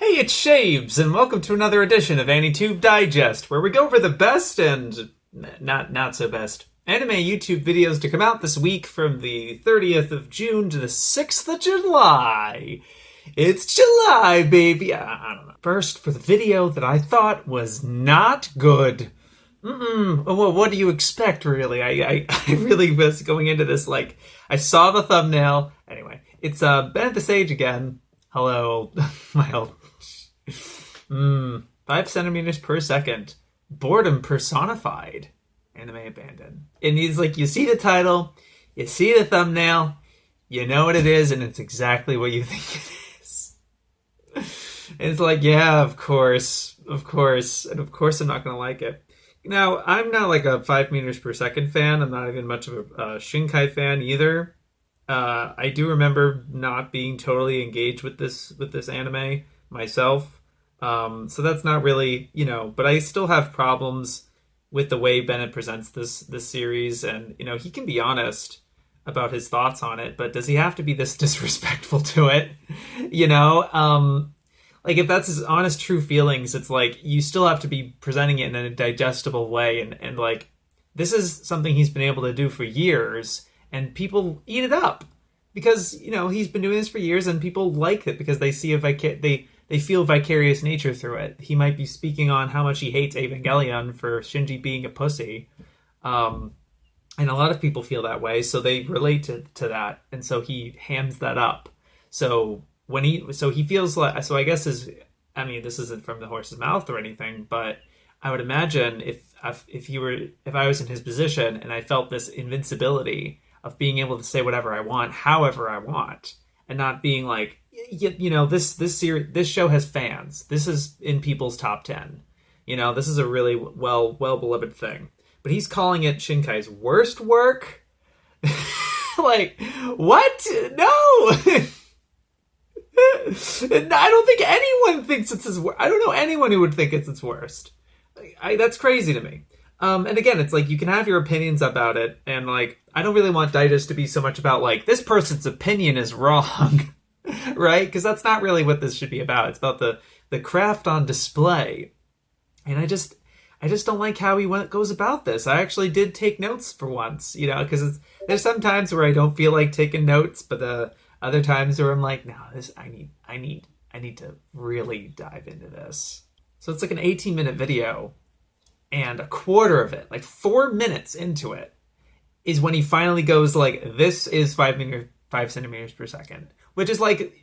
Hey, it's Shaves, and welcome to another edition of AniTube Digest, where we go over the best and not so best anime YouTube videos to come out this week from the 30th of June to the 6th of July. It's July, baby! I don't know. First, for the video that I thought was not good. Well, what do you expect, really? I really was going into this like, I saw the thumbnail. Anyway, it's Bennett The Sage again. Hello, my old... 5 centimeters per second. Boredom personified. Anime abandoned. And he's like, you see the title, you see the thumbnail, you know what it is, and it's exactly what you think it is. And it's like, yeah, of course, and of course I'm not gonna like it. Now, I'm not like a 5 meters per second fan. I'm not even much of a Shinkai fan either. I do remember not being totally engaged with this anime myself. So that's not really, but I still have problems with the way Bennett presents this series, and he can be honest about his thoughts on it, but does he have to be this disrespectful to it? Like, if that's his honest, true feelings, it's like you still have to be presenting it in a digestible way, and like, this is something he's been able to do for years, and people eat it up because he's been doing this for years, and people like it because they see they feel vicarious nature through it. He might be speaking on how much he hates Evangelion for Shinji being a pussy. And a lot of people feel that way, so they relate to that. And so he hams that up. So he feels like, so I guess this isn't from the horse's mouth or anything, but I would imagine if I was in his position and I felt this invincibility of being able to say whatever I want, however I want, and not being like, this show has fans. This is in people's top 10. This is a really well beloved thing. But he's calling it Shinkai's worst work. Like, what? No. I don't think anyone thinks it's his worst. I don't know anyone who would think it's its worst. That's crazy to me. And again, it's like, you can have your opinions about it, and like, I don't really want Digest to be so much about like, this person's opinion is wrong. Right? Because that's not really what this should be about. It's about the craft on display. And I just don't like how he goes about this. I actually did take notes for once, because there's some times where I don't feel like taking notes, but the other times where I'm like, no, I need to really dive into this. So it's like an 18-minute video, and a quarter of it, like 4 minutes into it, is when he finally goes like, this is 5 centimeters per second. Which is like,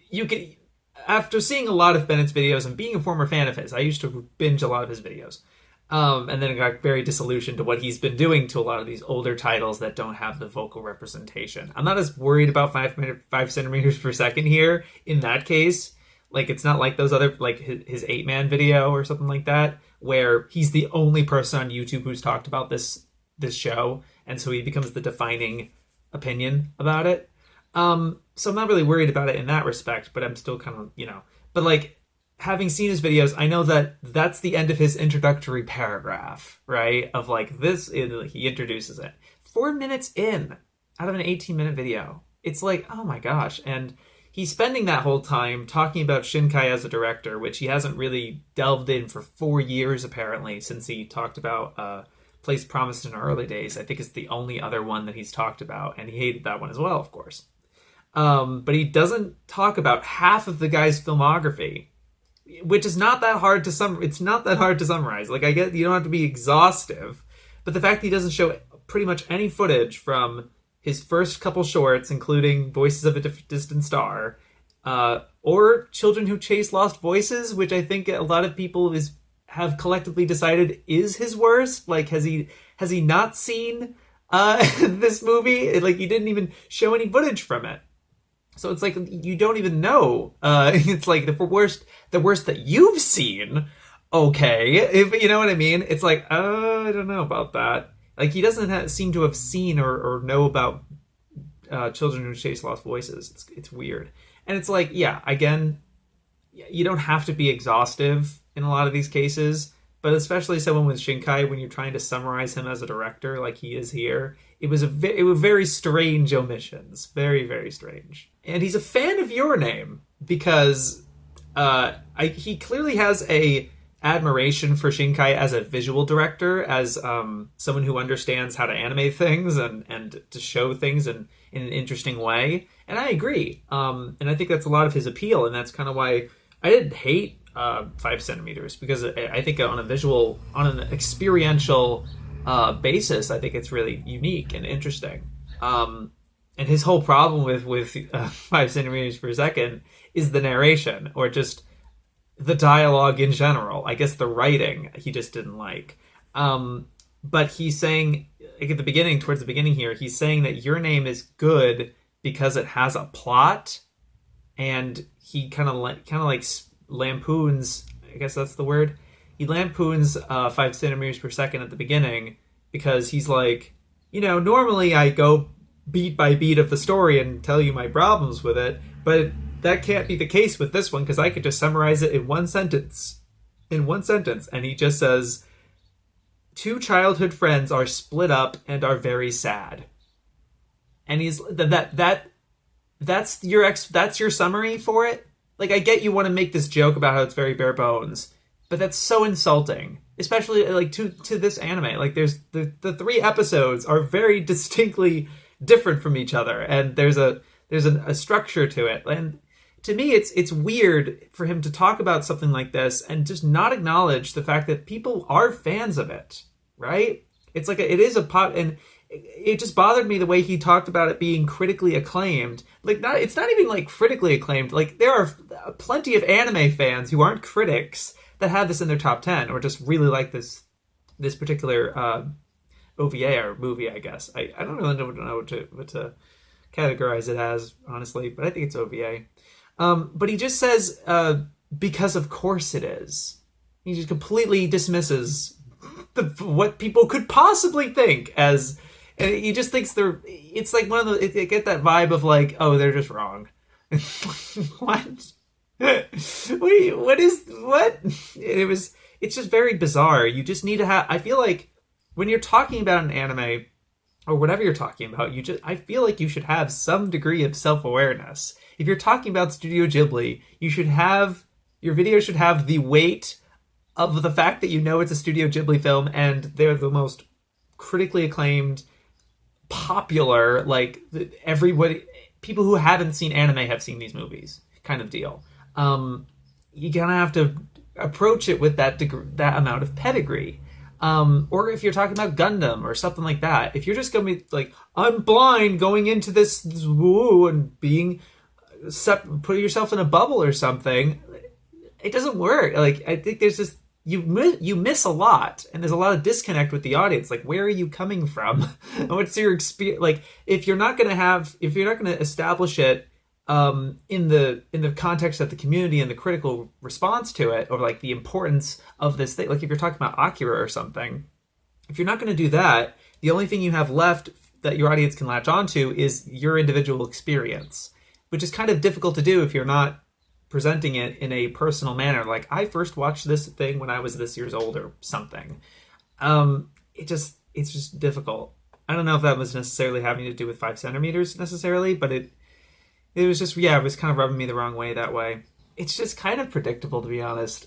after seeing a lot of Bennett's videos and being a former fan of his, I used to binge a lot of his videos. And then I got very disillusioned to what he's been doing to a lot of these older titles that don't have the vocal representation. I'm not as worried about 5 centimeters per second here in that case. Like, it's not like those other, like his 8-man video or something like that, where he's the only person on YouTube who's talked about this show. And so he becomes the defining opinion about it. So I'm not really worried about it in that respect, but I'm still kind of, but like, having seen his videos, I know that that's the end of his introductory paragraph, right? Of like, he introduces it. 4 minutes in, out of an 18-minute video. It's like, oh my gosh. And he's spending that whole time talking about Shinkai as a director, which he hasn't really delved in for 4 years, apparently, since he talked about, Place Promised in Early Days. I think it's the only other one that he's talked about, and he hated that one as well, of course. But he doesn't talk about half of the guy's filmography, which is not that hard to it's not that hard to summarize. Like, I get you don't have to be exhaustive, but the fact that he doesn't show pretty much any footage from his first couple shorts, including Voices of a Distant Star, or Children Who Chase Lost Voices, which I think a lot of people have collectively decided is his worst. Like, has he not seen this movie? Like, he didn't even show any footage from it. So it's like, you don't even know. It's like the worst that you've seen. Okay. If you know what I mean? It's like, I don't know about that. Like, he doesn't seem to have seen or know about Children Who Chase Lost Voices. It's weird. And it's like, yeah, again, you don't have to be exhaustive in a lot of these cases, but especially someone with Shinkai, when you're trying to summarize him as a director like he is here, it was very strange omissions. Very, very strange. And he's a fan of Your Name because he clearly has a admiration for Shinkai as a visual director, as someone who understands how to animate things and to show things in an interesting way. And I agree. And I think that's a lot of his appeal, and that's kind of why I didn't hate 5 centimeters, because I think on an experiential basis, I think it's really unique and interesting. And his whole problem with 5 centimeters per second is the narration, or just the dialogue in general. I guess the writing he just didn't like. But he's saying, like, towards the beginning here, he's saying that Your Name is good because it has a plot, and he kind of like lampoons, I guess that's the word. He lampoons 5 centimeters per second at the beginning, because he's like, normally I go beat by beat of the story and tell you my problems with it, but that can't be the case with this one, because I could just summarize it in one sentence. And he just says, 2 childhood friends are split up and are very sad. And he's that's your summary for it. Like, I get you want to make this joke about how it's very bare bones, but that's so insulting, especially like to this anime. Like, there's the 3 episodes are very distinctly different from each other, and there's a structure to it. And to me, it's weird for him to talk about something like this and just not acknowledge the fact that people are fans of it, right? It's like it is a pot, and it just bothered me the way he talked about it being critically acclaimed. Like, it's not even like critically acclaimed. Like, there are plenty of anime fans who aren't critics that have this in their top 10, or just really like this particular OVA or movie, I guess. I don't really know what to categorize it as, honestly, but I think it's OVA. But he just says, because of course it is. He just completely dismisses what people could possibly think as, and he just thinks it's like one of the, it get that vibe of like, oh, they're just wrong. What? It's just very bizarre. You just need to have, I feel like when you're talking about an anime or whatever you're talking about, I feel like you should have some degree of self-awareness. If you're talking about Studio Ghibli, your video should have the weight of the fact that it's a Studio Ghibli film and they're the most critically acclaimed, popular, like, everybody, people who haven't seen anime have seen these movies kind of deal. You're gonna have to approach it with that amount of pedigree. Or if you're talking about Gundam or something like that, if you're just gonna be like, I'm blind going into this woo and being put yourself in a bubble or something, it doesn't work. Like, I think there's just you miss a lot, and there's a lot of disconnect with the audience. Like, where are you coming from? What's your experience? Like, if you're not gonna establish it in the context of the community and the critical response to it, or like the importance of this thing, like if you're talking about Akira or something, if you're not going to do that, the only thing you have left that your audience can latch onto is your individual experience, which is kind of difficult to do if you're not presenting it in a personal manner. Like, I first watched this thing when I was this years old or something. It's just difficult. I don't know if that was necessarily having to do with 5 centimeters necessarily, but it was just, it was kind of rubbing me the wrong way that way. It's just kind of predictable, to be honest,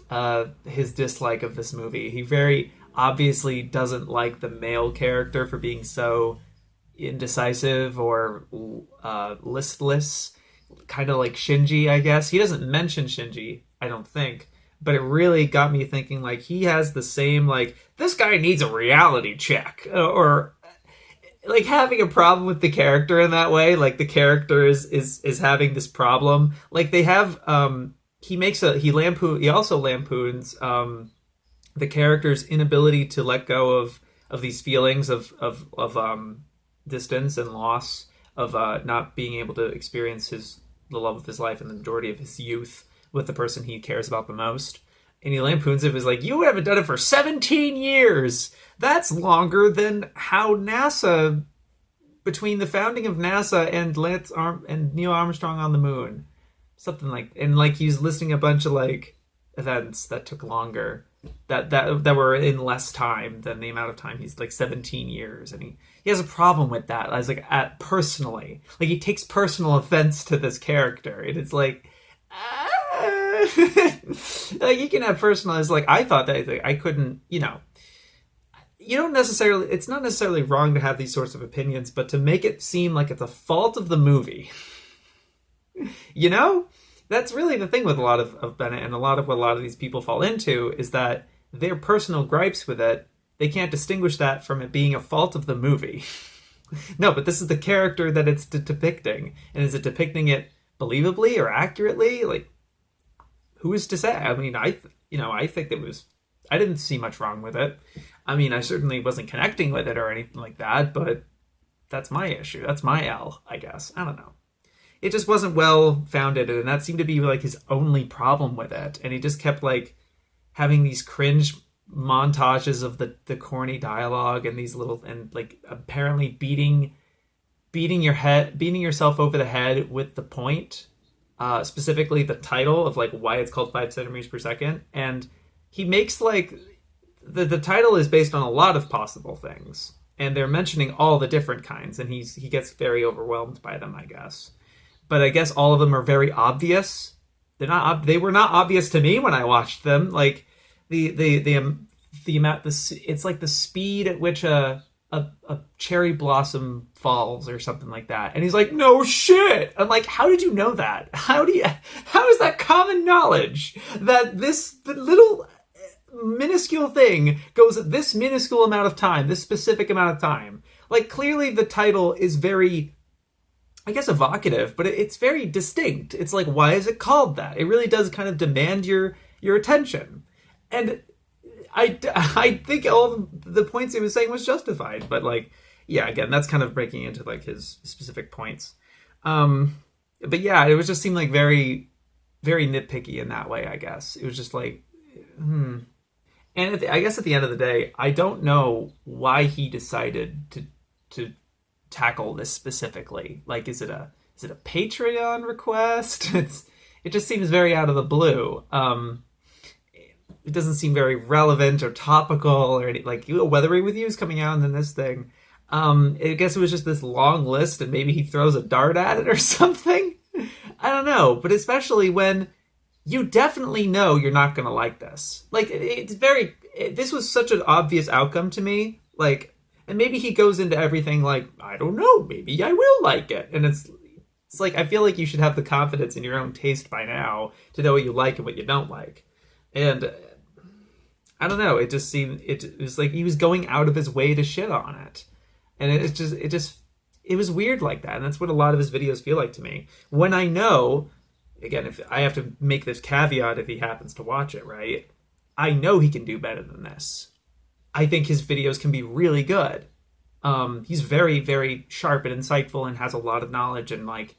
his dislike of this movie. He very obviously doesn't like the male character for being so indecisive or listless, kind of like Shinji, I guess. He doesn't mention Shinji, I don't think, but it really got me thinking, like, he has the same, like, this guy needs a reality check, or like having a problem with the character in that way. Like, the character is having this problem. Like, they have he also lampoons the character's inability to let go of these feelings of distance and loss, of not being able to experience the love of his life and the majority of his youth with the person he cares about the most. And he lampoons it as like, you haven't done it for 17 years. That's longer than how NASA, between the founding of NASA and Neil Armstrong on the moon. Something like, and like he's listing a bunch of like events that took longer, that were in less time than the amount of time he's, like, 17 years. And he has a problem with that. I was like, personally. Like, he takes personal offense to this character. And it's like, Like, you can have personalized, like, I thought that like, I couldn't, you don't necessarily, it's not necessarily wrong to have these sorts of opinions, but to make it seem like it's a fault of the movie, that's really the thing with a lot of Bennett, and a lot of what a lot of these people fall into is that their personal gripes with it, they can't distinguish that from it being a fault of the movie. No, but this is the character that it's depicting, and is it depicting it believably or accurately? Like, who is to say? I mean, I think I didn't see much wrong with it. I mean, I certainly wasn't connecting with it or anything like that, but that's my issue. That's my L, I guess. I don't know. It just wasn't well founded, and that seemed to be like his only problem with it. And he just kept like having these cringe montages of the corny dialogue and these little, and like apparently beating yourself over the head with the point, specifically the title of like why it's called 5 centimeters per second. And he makes like the title is based on a lot of possible things, and they're mentioning all the different kinds, and he gets very overwhelmed by them, I guess. But I guess all of them are very obvious. They were not obvious to me when I watched them. Like the amount, it's like the speed at which a cherry blossom falls or something like that. And he's like, no shit. I'm like, how did you know that? How is that common knowledge that the little minuscule thing goes at this minuscule amount of time, this specific amount of time? Like, clearly the title is very, I guess, evocative, but it's very distinct. It's like, why is it called that? It really does kind of demand your attention. And I think all the points he was saying was justified, but like, yeah, again, that's kind of breaking into like his specific points. But yeah, it was just seemed like very, very nitpicky in that way, I guess. It was just like, And I guess at the end of the day, I don't know why he decided to tackle this specifically. Like, is it a Patreon request? It just seems very out of the blue. It doesn't seem very relevant or topical or any, like, weather reviews coming out and then this thing. I guess it was just this long list, and maybe he throws a dart at it or something. I don't know, but especially when you definitely know you're not going to like this. Like, this was such an obvious outcome to me. Like, and maybe he goes into everything like, I don't know, maybe I will like it. And it's like, I feel like you should have the confidence in your own taste by now to know what you like and what you don't like. And I don't know, it was like he was going out of his way to shit on it. And it was weird like that. And that's what a lot of his videos feel like to me. When I know, again, if I have to make this caveat if he happens to watch it, right? I know he can do better than this. I think his videos can be really good. He's very, very sharp and insightful and has a lot of knowledge and like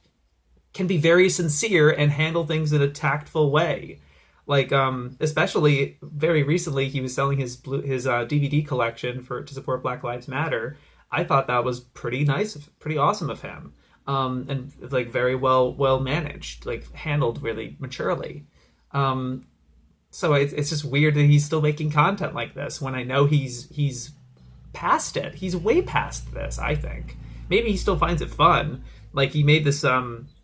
can be very sincere and handle things in a tactful way. Like, especially very recently, he was selling his DVD collection to support Black Lives Matter. I thought that was pretty nice, pretty awesome of him. And like very well managed, like handled really maturely. So it's just weird that he's still making content like this when I know he's past it. He's way past this, I think. Maybe he still finds it fun. Like, he made this,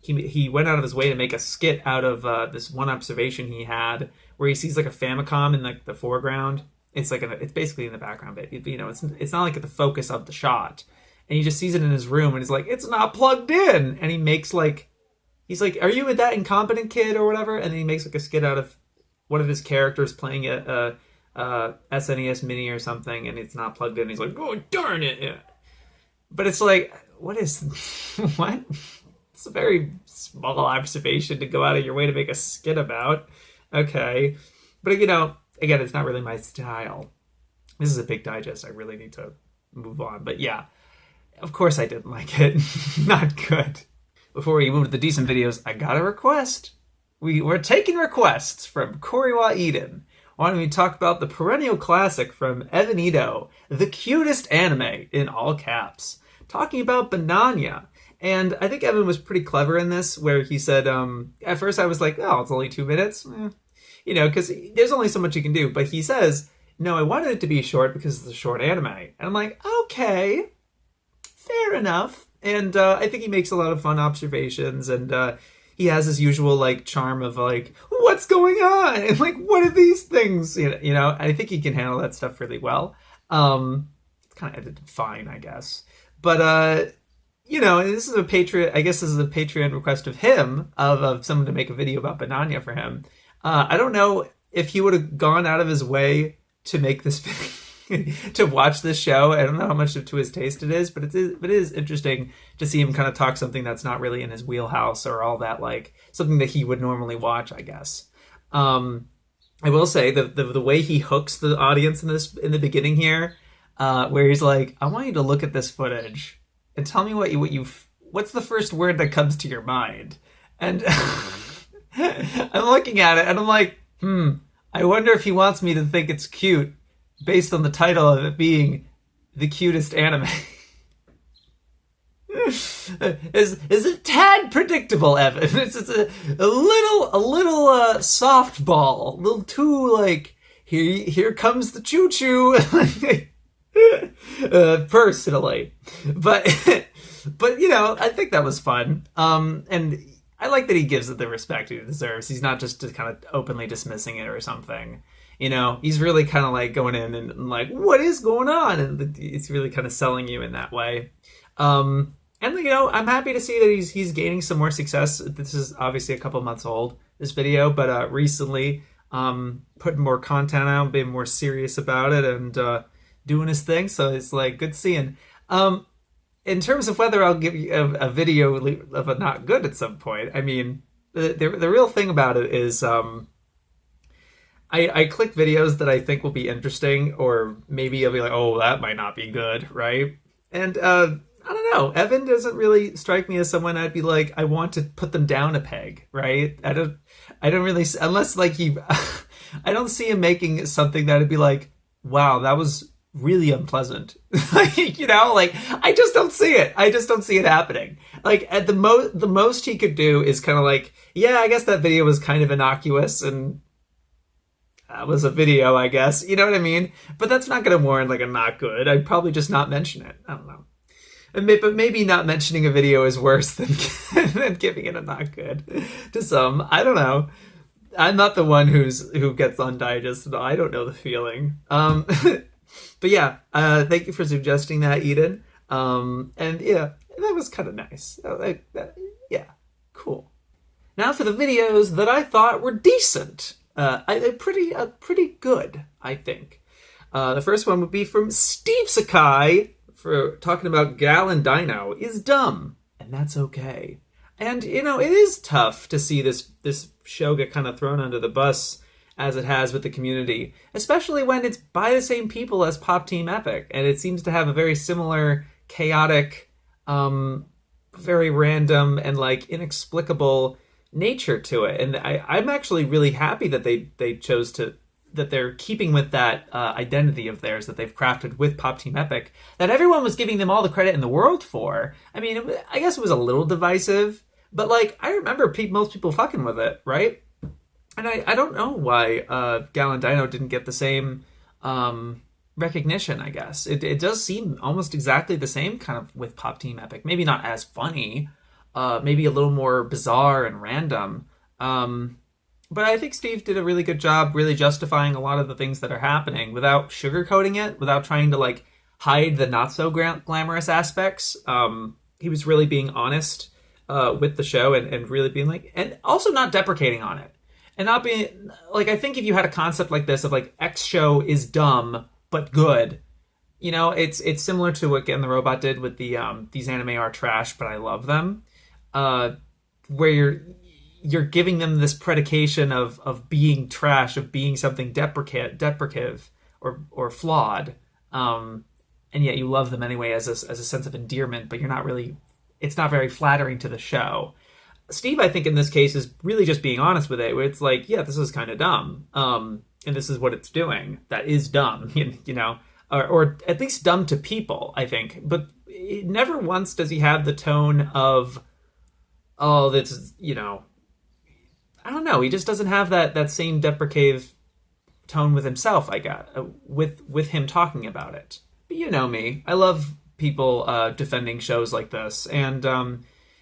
he went out of his way to make a skit out of this one observation he had where he sees like a Famicom in like the foreground. It's like it's basically in the background, but it's not like at the focus of the shot. And he just sees it in his room and he's like, it's not plugged in. And he makes like, he's like, are you with that incompetent kid or whatever? And then he makes like a skit out of one of his characters playing a SNES Mini or something, and it's not plugged in. He's like, oh, darn it. Yeah. But it's like, what? It's a very small observation to go out of your way to make a skit about. Okay. But, again, it's not really my style. This is a big digest. I really need to move on. But yeah, of course I didn't like it. Not good. Before we move to the decent videos, I got a request. We're taking requests from Koriwa Eden. Why don't we talk about the perennial classic from Evan Ito, the cutest anime, in all caps, talking about Bananya. And I think Evan was pretty clever in this, where he said, at first I was like, oh, it's only 2 minutes. Because there's only so much you can do. But he says, no, I wanted it to be short because it's a short anime. And I'm like, okay, fair enough. And I think he makes a lot of fun observations. And he has his usual like charm of like, what's going on, and like, what are these things, you know. I think he can handle that stuff really well. It's kind of edited fine, I guess, but you know, this is a Patreon, I guess this is a Patreon request of him, of someone to make a video about Bananya for him. I don't know if he would have gone out of his way to make this to watch this show. I don't know how much to his taste it is, but it is interesting to see him kind of talk something that's not really in his wheelhouse or all that, like something that he would normally watch, I guess. I will say the way he hooks the audience in the beginning here, where he's like, I want you to look at this footage and tell me what's the first word that comes to your mind? And I'm looking at it and I'm like, I wonder if he wants me to think it's cute based on the title of it being the cutest anime. is a tad predictable, Evan. It's a little softball, a little too like, here comes the choo choo. Personally, but you know, I think that was fun. And I like that he gives it the respect he deserves. He's not just kind of openly dismissing it or something. You know, he's really kind of like going in and like, what is going on? And it's really kind of selling you in that way. And you know, I'm happy to see that he's gaining some more success. This is obviously a couple months old, this video, but recently putting more content out, being more serious about it, and doing his thing. So it's like good seeing. In terms of whether I'll give you a video of a not good at some point, I mean, the real thing about it is I click videos that I think will be interesting, or maybe I'll be like, oh, that might not be good, right? And I don't know. Evan doesn't really strike me as someone I'd be like, I want to put them down a peg, right? I don't really, unless like I don't see him making something that'd be like, wow, that was really unpleasant. Like, you know, like I just don't see it. I just don't see it happening. Like at the most he could do is kind of like, yeah, I guess that video was kind of innocuous and that was a video, I guess. You know what I mean? But that's not going to warrant like a not good. I'd probably just not mention it. I don't know. But maybe not mentioning a video is worse than giving it a not good to some. I don't know. I'm not the one who gets on Digest. I don't know the feeling. But yeah, thank you for suggesting that, Eden. And yeah, that was kind of nice. Yeah, cool. Now for the videos that I thought were decent. Pretty good, I think. The first one would be from SteveSekai for talking about Gal and Dino is dumb, and that's okay. And, you know, it is tough to see this show get kind of thrown under the bus as it has with the community, especially when it's by the same people as Pop Team Epic, and it seems to have a very similar, chaotic, very random, and, like, inexplicable nature to it. And I'm actually really happy that they chose to, that they're keeping with that identity of theirs that they've crafted with Pop Team Epic, that everyone was giving them all the credit in the world for. I mean, I guess it was a little divisive, but, like, I remember most people fucking with it, right? And I don't know why Gal and Dino didn't get the same recognition, I guess. It does seem almost exactly the same kind of with Pop Team Epic. Maybe not as funny, maybe a little more bizarre and random. But I think Steve did a really good job really justifying a lot of the things that are happening without sugarcoating it, without trying to, like, hide the not-so-glamorous aspects. He was really being honest with the show and really being like, and also not deprecating on it. And not being, like, I think if you had a concept like this of, like, X show is dumb, but good, you know, it's similar to what Gen the Robot did with the these anime are trash, but I love them, where you're giving them this predication of being trash, of being something deprecative or flawed, and yet you love them anyway as a sense of endearment, but you're not really, it's not very flattering to the show. Steve, I think in this case, is really just being honest with it, where it's like, yeah, this is kind of dumb, and this is what it's doing. That is dumb, you know, or at least dumb to people, I think. But never once does he have the tone of, oh, this is, you know, I don't know. He just doesn't have that same deprecative tone with himself, I got, with him talking about it. But you know me. I love people defending shows like this, and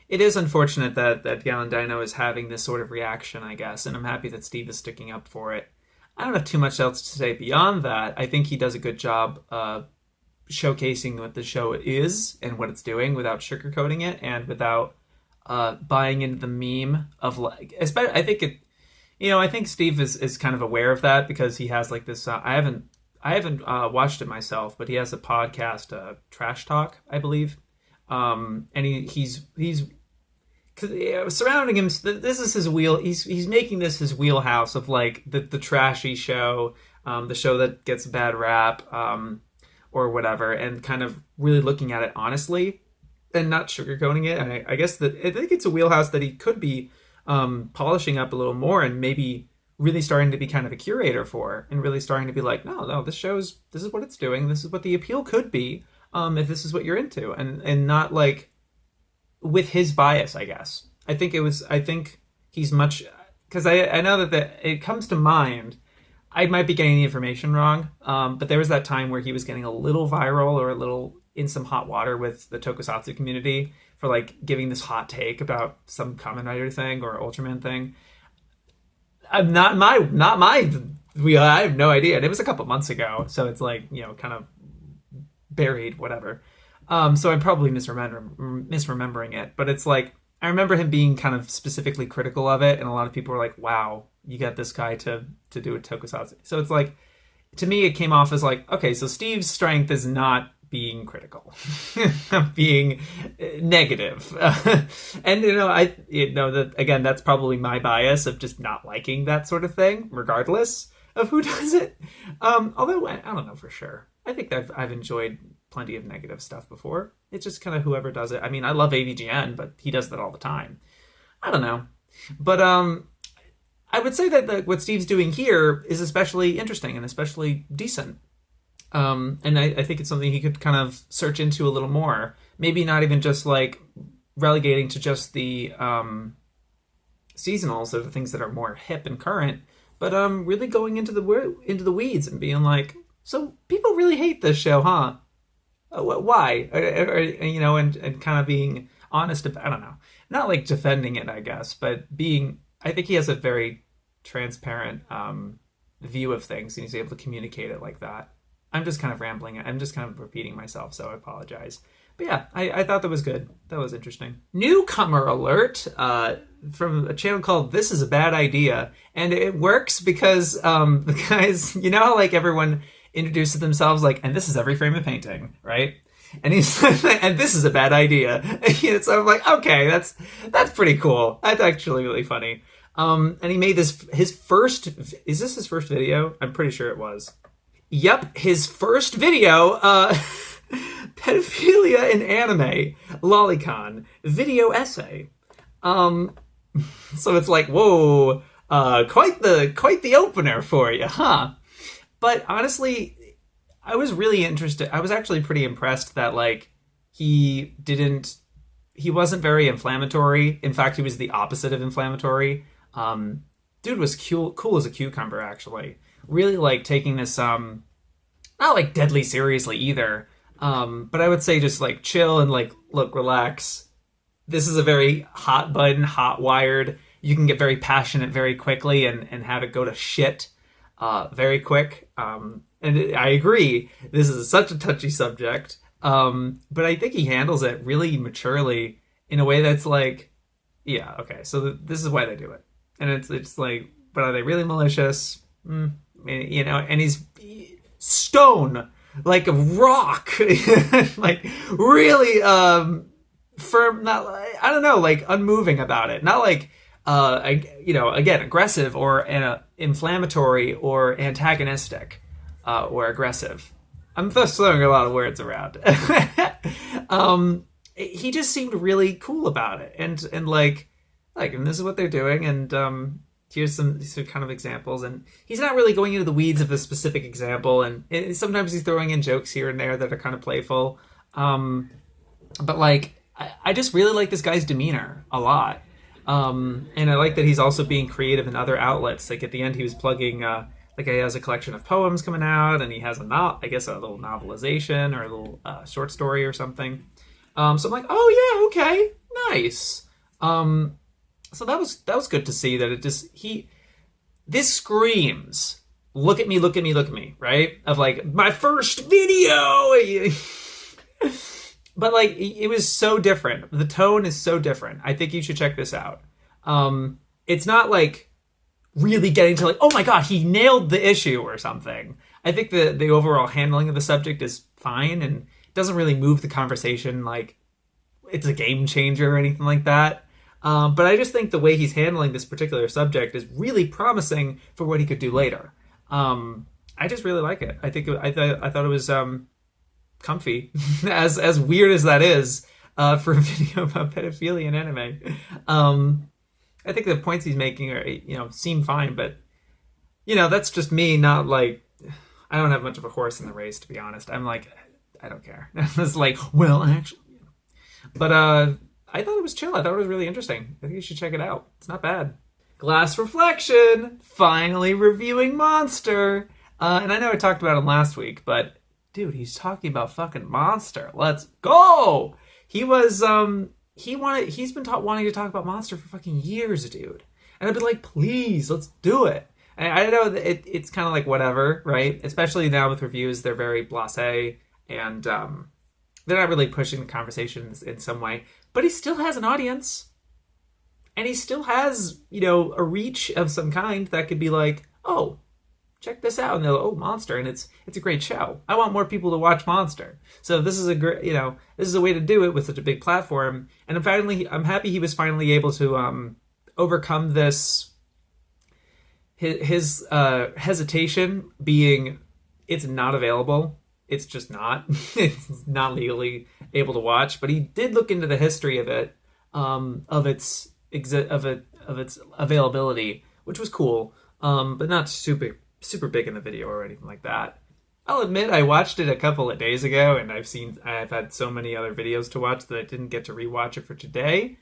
it is unfortunate that Gallon Dino is having this sort of reaction, I guess, and I'm happy that Steve is sticking up for it. I don't have too much else to say beyond that. I think he does a good job showcasing what the show is and what it's doing without sugarcoating it and without buying into the meme of like. Especially, I think it. I think Steve is kind of aware of that because he has like this. I haven't watched it myself, but he has a podcast, Trash Talk, I believe, and he's surrounding him. This is his wheel. He's making this his wheelhouse of like the trashy show, the show that gets a bad rap, or whatever, and kind of really looking at it honestly and not sugarcoating it. And I guess that I think it's a wheelhouse that he could be polishing up a little more and maybe really starting to be kind of a curator for, and really starting to be like, no, this is what it's doing. This is what the appeal could be, if this is what you're into, and not like with his bias, I guess. I think he's much, because I know that it comes to mind. I might be getting the information wrong, but there was that time where he was getting a little viral or a little in some hot water with the tokusatsu community for like giving this hot take about some Kamen Rider thing or Ultraman thing. I'm not my I have no idea. And it was a couple months ago, so it's like, kind of buried, whatever. So I'm probably misremembering it, but it's like I remember him being kind of specifically critical of it, and a lot of people were like, "Wow, you got this guy to do a tokusatsu." So it's like, to me, it came off as like, okay, so Steve's strength is not being critical, being negative, and I that again, that's probably my bias of just not liking that sort of thing, regardless of who does it. Although I don't know for sure. I think I've enjoyed plenty of negative stuff before. It's just kind of whoever does it. I mean, I love AVGN, but he does that all the time. I don't know. But I would say that what Steve's doing here is especially interesting and especially decent. And I think it's something he could kind of search into a little more. Maybe not even just like relegating to just the seasonals or the things that are more hip and current, but really going into the weeds and being like, so people really hate this show, huh? Why? And kind of being honest about, I don't know, not like defending it, I guess, but I think he has a very transparent view of things, and he's able to communicate it like that. I'm just kind of rambling. I'm just kind of repeating myself, so I apologize. But yeah, I thought that was good. That was interesting. Newcomer alert from a channel called This Is a Bad Idea. And it works because the guys, how like everyone introduces themselves like, and this is every frame of painting, right? And he's and this is a bad idea. So I'm like, okay, that's pretty cool. That's actually really funny. And he made is this his first video? I'm pretty sure it was. Yep, his first video, pedophilia in anime, lolicon, video essay. So it's like, whoa, quite the opener for you, huh? But honestly, I was really interested. I was actually pretty impressed that like he wasn't very inflammatory. In fact, he was the opposite of inflammatory. Dude was cool as a cucumber, actually. Really like taking this not like deadly seriously either, but I would say just like chill and like, look, relax. This is a very hot button, hot wired. You can get very passionate very quickly and have it go to shit very quick. And I agree, this is such a touchy subject, but I think he handles it really maturely in a way that's like, yeah, okay, so this is why they do it. And it's like, but are they really malicious? And he's stone, like a rock, like really firm, not, I don't know, like unmoving about it, not like again, aggressive or inflammatory or antagonistic or aggressive. I'm thus throwing a lot of words around. He just seemed really cool about it, and and this is what they're doing, and here's some kind of examples, and he's not really going into the weeds of a specific example, and sometimes he's throwing in jokes here and there that are kind of playful, but like I just really like this guy's demeanor a lot, and I like that he's also being creative in other outlets. Like at the end, he was plugging like he has a collection of poems coming out, and he has a little novelization or a little short story or something. So I'm like, oh yeah, okay, nice. So that was good to see that it just this screams, look at me, look at me, look at me, right? Of like my first video. But like it was so different. The tone is so different. I think you should check this out. It's not like really getting to like, oh my god, he nailed the issue or something. I think the overall handling of the subject is fine and doesn't really move the conversation like it's a game changer or anything like that. But I just think the way he's handling this particular subject is really promising for what he could do later. I just really like it. I thought it was comfy, as weird as that is for a video about pedophilia in anime. I think the points he's making are seem fine, but that's just me. Not like I don't have much of a horse in the race, to be honest. I'm like I don't care. It's like well actually, but I thought it was chill. I thought it was really interesting. I think you should check it out. It's not bad. Glass Reflection, finally reviewing Monster. And I know I talked about him last week, but dude, he's talking about fucking Monster. Let's go! He was, he's been wanting to talk about Monster for fucking years, dude. And I've been like, please, let's do it. And I know that it's kind of like whatever, right? Especially now with reviews, they're very blasé, and they're not really pushing the conversations in some way. But he still has an audience. And he still has, a reach of some kind that could be like, oh, check this out. And they're like, oh, Monster. And it's a great show. I want more people to watch Monster. So this is a great, this is a way to do it with such a big platform. And I'm happy he was finally able to overcome this, his hesitation being it's not available. It's just not. It's not legally able to watch. But he did look into the history of it, of its availability, which was cool, but not super big in the video or anything like that. I'll admit I watched it a couple of days ago, and I've had so many other videos to watch that I didn't get to rewatch it for today.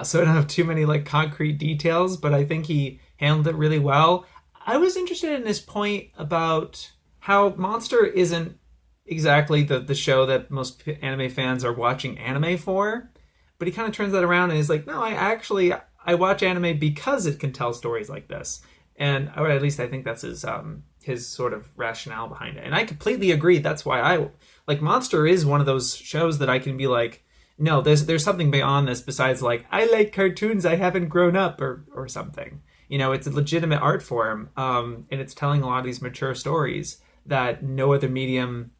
So I don't have too many like concrete details, but I think he handled it really well. I was interested in this point about how Monster isn't exactly the show that most anime fans are watching anime for, but he kind of turns that around and he's like, no, I watch anime because it can tell stories like this, or at least I think that's his sort of rationale behind it. And I completely agree. That's why I like Monster is one of those shows that I can be like, no, there's something beyond this besides like I like cartoons, I haven't grown up or something. It's a legitimate art form, and it's telling a lot of these mature stories that no other medium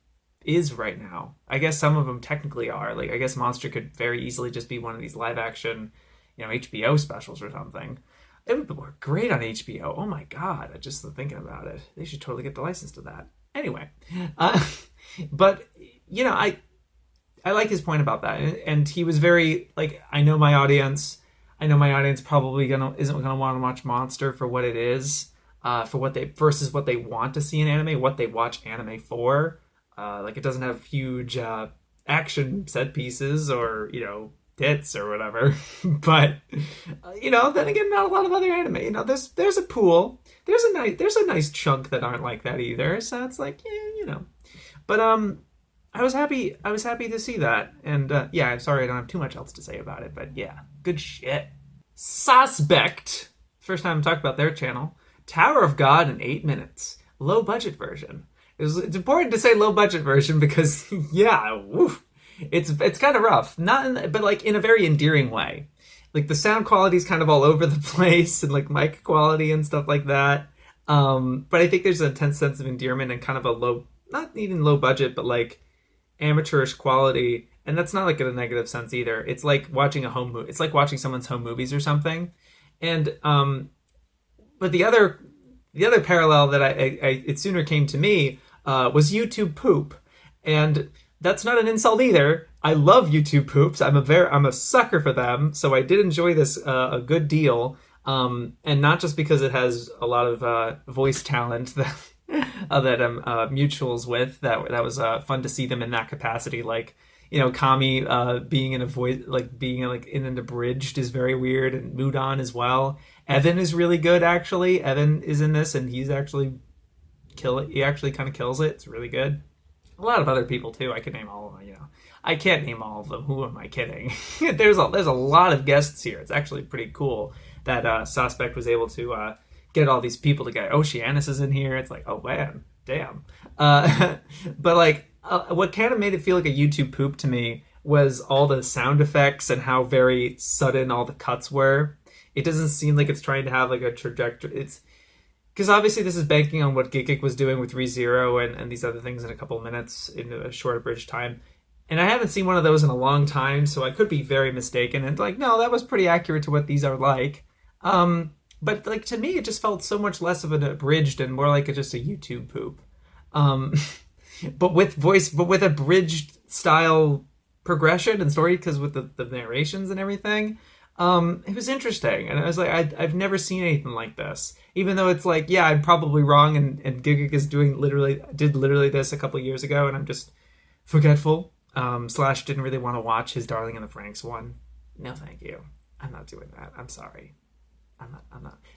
is right now. I guess some of them technically are. Like I guess Monster could very easily just be one of these live action, HBO specials or something. It would work great on HBO. Oh my god, I just thinking about it. They should totally get the license to that. Anyway, but I like his point about that, and he was very like, I know my audience probably isn't gonna want to watch Monster for what it is, for what they versus what they want to see in anime, what they watch anime for. Like it doesn't have huge action set pieces or tits or whatever, but then again, not a lot of other anime. There's a pool. There's a nice chunk that aren't like that either. So it's like but I was happy to see that, and I'm sorry I don't have too much else to say about it, but yeah, good shit. Sasbekt, first time I talked about their channel. Tower of God in 8 minutes, low budget version. It's important to say low budget version because it's kind of rough, but like in a very endearing way. Like the sound quality is kind of all over the place and like mic quality and stuff like that. But I think there's an intense sense of endearment and kind of a low, not even low budget, but like amateurish quality. And that's not like in a negative sense either. It's like watching a home movie. It's like watching someone's home movies or something. And but the other parallel that it sooner came to me was YouTube poop, and that's not an insult either. I love YouTube poops. I'm a sucker for them. So I did enjoy this a good deal, and not just because it has a lot of voice talent that I'm mutuals with. That was fun to see them in that capacity. Like Kami being in a voice, like being like in an abridged is very weird, and Mudan as well. Evan is really good, actually. Evan is in this, and he's actually he actually kind of kills it. It's really good. A lot of other people too. I could name all of them. I can't name all of them. Who am I kidding? there's a lot of guests here. It's actually pretty cool that Sasbekt was able to get all these people together. Oceanus is in here. It's like, oh man, damn. But like, what kind of made it feel like a YouTube poop to me was all the sound effects and how very sudden all the cuts were. It doesn't seem like it's trying to have like a trajectory. It's because obviously this is banking on what Gigik was doing with ReZero and these other things in a couple of minutes in a short abridged time. And I haven't seen one of those in a long time, so I could be very mistaken. And like, no, that was pretty accurate to what these are like. But like to me, it just felt so much less of an abridged and more like just a YouTube poop. But with abridged style progression and story, because with the narrations and everything. It was interesting, and I was like, I've never seen anything like this. Even though it's like, yeah, I'm probably wrong, and Gigik is did literally this a couple years ago, and I'm just forgetful. / didn't really want to watch his Darling in the Franxx one. No, thank you. I'm not doing that. I'm sorry. I'm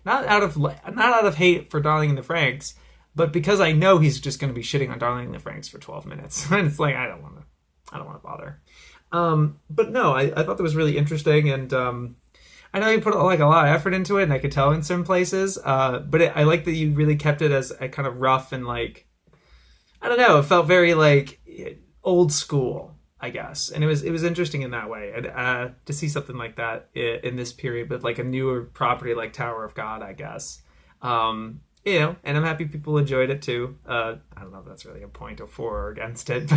not out of hate for Darling in the Franxx, but because I know he's just going to be shitting on Darling in the Franxx for 12 minutes, and it's like I don't want to bother. But no, I thought that was really interesting, and I know you put like a lot of effort into it, and I could tell in some places. But I like that you really kept it as a kind of rough and like, I don't know, it felt very like old school, I guess, and it was interesting in that way. And to see something like that in this period with like a newer property like Tower of God, I guess. And I'm happy people enjoyed it too. I don't know if that's really a point for or against it.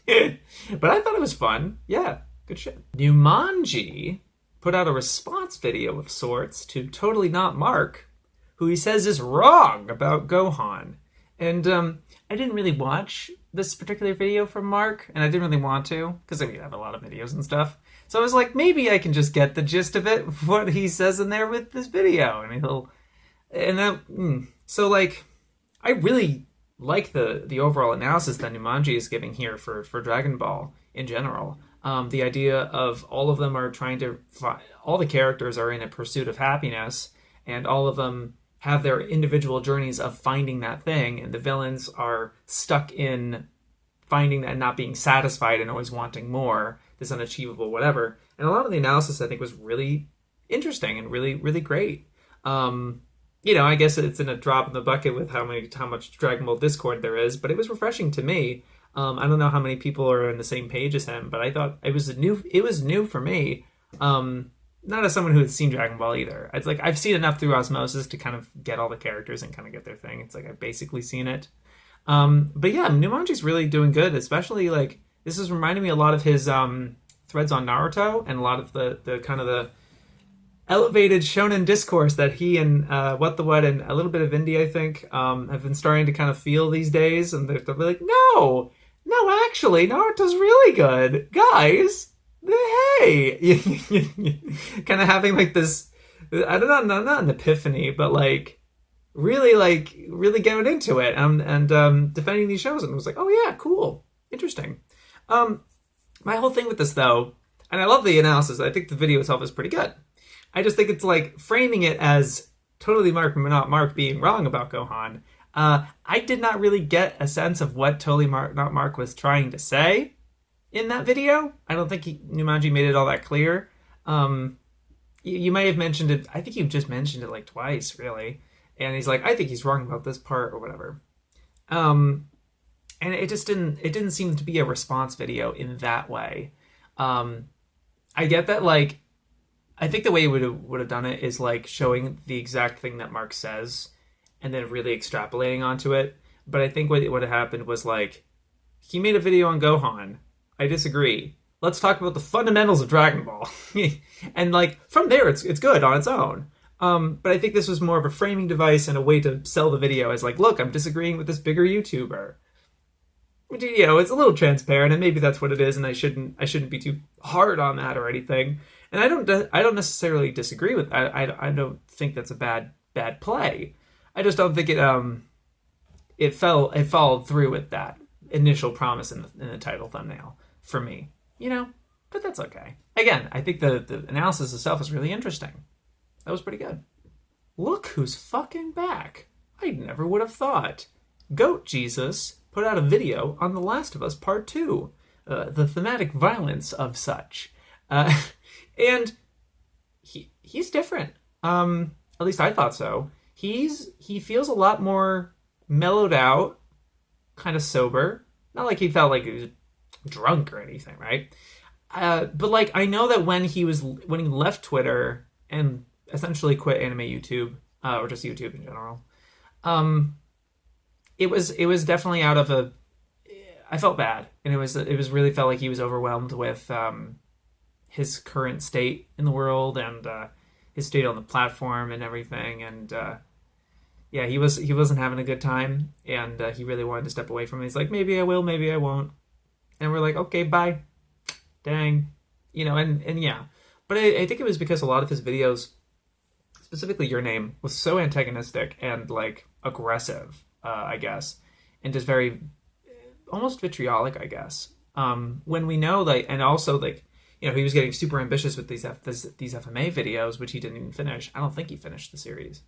But I thought it was fun. Yeah, good shit. Nunmanji put out a response video of sorts to Totally Not Mark, who he says is wrong about Gohan. And I didn't really watch this particular video from Mark, and I didn't really want to, because I have a lot of videos and stuff. So I was like, maybe I can just get the gist of it, what he says in there with this video. So like, I really like the overall analysis that Nunmanji is giving here for Dragon Ball in general. The idea of all of them are trying to all the characters are in a pursuit of happiness, and all of them have their individual journeys of finding that thing, and the villains are stuck in finding that and not being satisfied and always wanting more, this unachievable whatever. And a lot of the analysis I think was really interesting and really, really great. I guess it's in a drop in the bucket with how much Dragon Ball Discord there is, but it was refreshing to me. I don't know how many people are on the same page as him, but I thought it was new for me. Not as someone who had seen Dragon Ball either. It's like I've seen enough through osmosis to kind of get all the characters and kind of get their thing. It's like I've basically seen it. But yeah, Nunmanji's really doing good, especially like this is reminding me a lot of his threads on Naruto and a lot of the kind of the elevated shonen discourse that he and WatTheWut and a little bit of indie, I think, have been starting to kind of feel these days. And they're like, no, actually, Naruto's really good. Guys, hey! Kind of having like this, I don't know, not an epiphany, but like really going into it and defending these shows. And it was like, oh yeah, cool. Interesting. My whole thing with this though, and I love the analysis, I think the video itself is pretty good. I just think it's like framing it as Totally Mark, not Mark being wrong about Gohan. I did not really get a sense of what Totally Not Mark was trying to say in that video. I don't think Nunmanji made it all that clear. You may have mentioned it. I think you've just mentioned it like twice, really. And he's like, I think he's wrong about this part or whatever. And it just didn't seem to be a response video in that way. I get that, like, I think the way he would have done it is like showing the exact thing that Mark says and then really extrapolating onto it. But I think what would have happened was like, he made a video on Gohan. I disagree. Let's talk about the fundamentals of Dragon Ball. And like from there, it's good on its own. But I think this was more of a framing device and a way to sell the video as like, look, I'm disagreeing with this bigger YouTuber. It's a little transparent, and maybe that's what it is, and I shouldn't be too hard on that or anything. And I don't necessarily disagree with that. I don't think that's a bad play. I just don't think it followed through with that initial promise in the title thumbnail for me. But that's okay. Again, I think the analysis itself is really interesting. That was pretty good. Look who's fucking back. I never would have thought. GoatJesus put out a video on The Last of Us Part 2, the thematic violence of such. And he's different. At least I thought so. He feels a lot more mellowed out, kind of sober. Not like he felt like he was drunk or anything, right? But like I know that when he left Twitter and essentially quit anime YouTube, or just YouTube in general, it was definitely out of a. I felt bad, and it was really felt like he was overwhelmed with his current state in the world and his state on the platform and everything, and yeah, he wasn't having a good time, and he really wanted to step away from it. He's like, maybe I will, maybe I won't, and we're like, okay, bye. Dang, and yeah, but I think it was because a lot of his videos, specifically Your Name, was so antagonistic and like aggressive, I guess, and just very almost vitriolic, I guess. When we know like, and also like, he was getting super ambitious with these FMA videos, which he didn't even finish. I don't think he finished the series,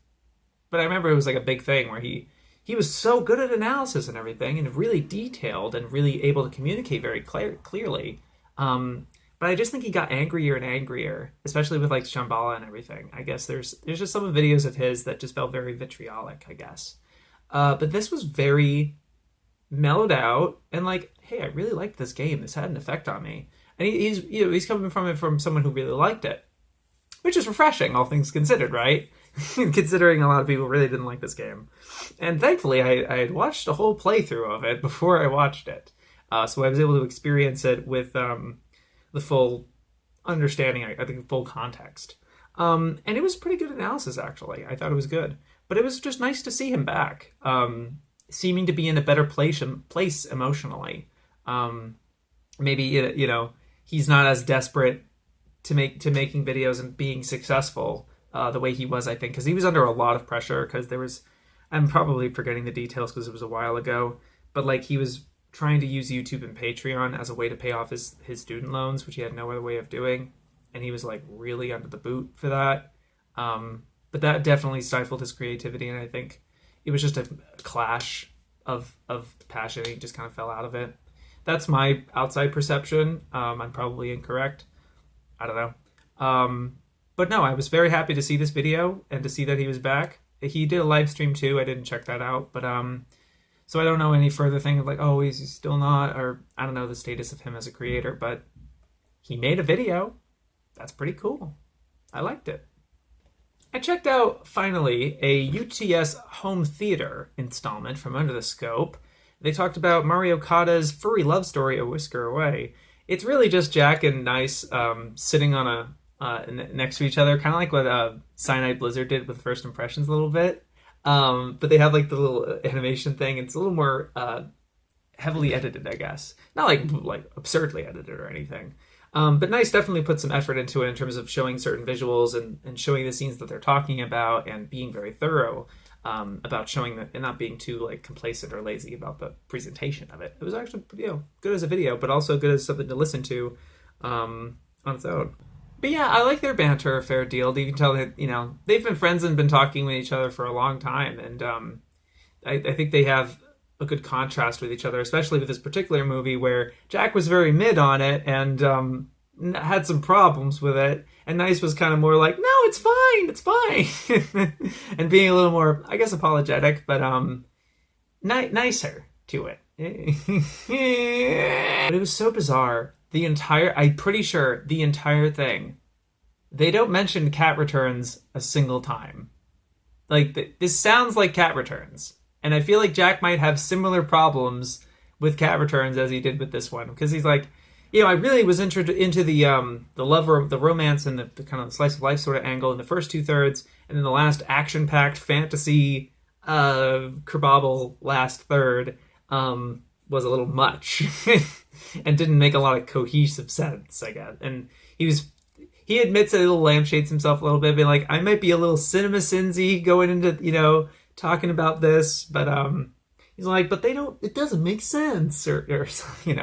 but I remember it was like a big thing where he was so good at analysis and everything, and really detailed and really able to communicate very clearly. But I just think he got angrier and angrier, especially with like Shambhala and everything. I guess there's just some videos of his that just felt very vitriolic, I guess. But this was very mellowed out and like, hey, I really liked this game. This had an effect on me. And he's coming from it from someone who really liked it, which is refreshing, all things considered, right? Considering a lot of people really didn't like this game. And thankfully, I had watched a whole playthrough of it before I watched it. So I was able to experience it with the full understanding, I think, full context. And it was pretty good analysis, actually. I thought it was good. But it was just nice to see him back, seeming to be in a better place emotionally. Maybe, he's not as desperate to making videos and being successful the way he was, I think, because he was under a lot of pressure, because I'm probably forgetting the details because it was a while ago, but like he was trying to use YouTube and Patreon as a way to pay off his student loans, which he had no other way of doing, and he was like really under the boot for that. But that definitely stifled his creativity, and I think it was just a clash of passion, and he just kind of fell out of it. That's my outside perception. I'm probably incorrect. I don't know. But no, I was very happy to see this video and to see that he was back. He did a live stream too. I didn't check that out, but so I don't know any further thing of like, oh, is he still not, or I don't know the status of him as a creator, but he made a video. That's pretty cool. I liked it. I checked out, finally, a UTS home theater installment from Under the Scope. They talked about Mario Kata's furry love story, A Whisker Away. It's really just Jack and Nice sitting on next to each other, kind of like what Cyanide Blizzard did with First Impressions a little bit. But they have like the little animation thing. It's a little more heavily edited, I guess. Not like absurdly edited or anything. But Nice definitely put some effort into it in terms of showing certain visuals and showing the scenes that they're talking about and being very thorough about showing that and not being too like complacent or lazy about the presentation of it. It was actually good as a video, but also good as something to listen to on its own. But yeah, I like their banter a fair deal. You can tell that, they've been friends and been talking with each other for a long time. And I think they have a good contrast with each other, especially with this particular movie where Jack was very mid on it and had some problems with it. And Nice was kind of more like, no, it's fine. And being a little more, I guess, apologetic, but nicer to it. But it was so bizarre. I'm pretty sure the entire thing, they don't mention Cat Returns a single time. Like, this sounds like Cat Returns. And I feel like Jack might have similar problems with Cat Returns as he did with this one. Because he's like, I really was into the love, the romance, and the kind of slice of life sort of angle in the first 2/3. And then the last action-packed fantasy kerbobble last third was a little much. And didn't make a lot of cohesive sense, I guess. And he admits that he'll lampshades himself a little bit, being like, I might be a little cinema sinsy going into, talking about this, but he's like, but it doesn't make sense, or and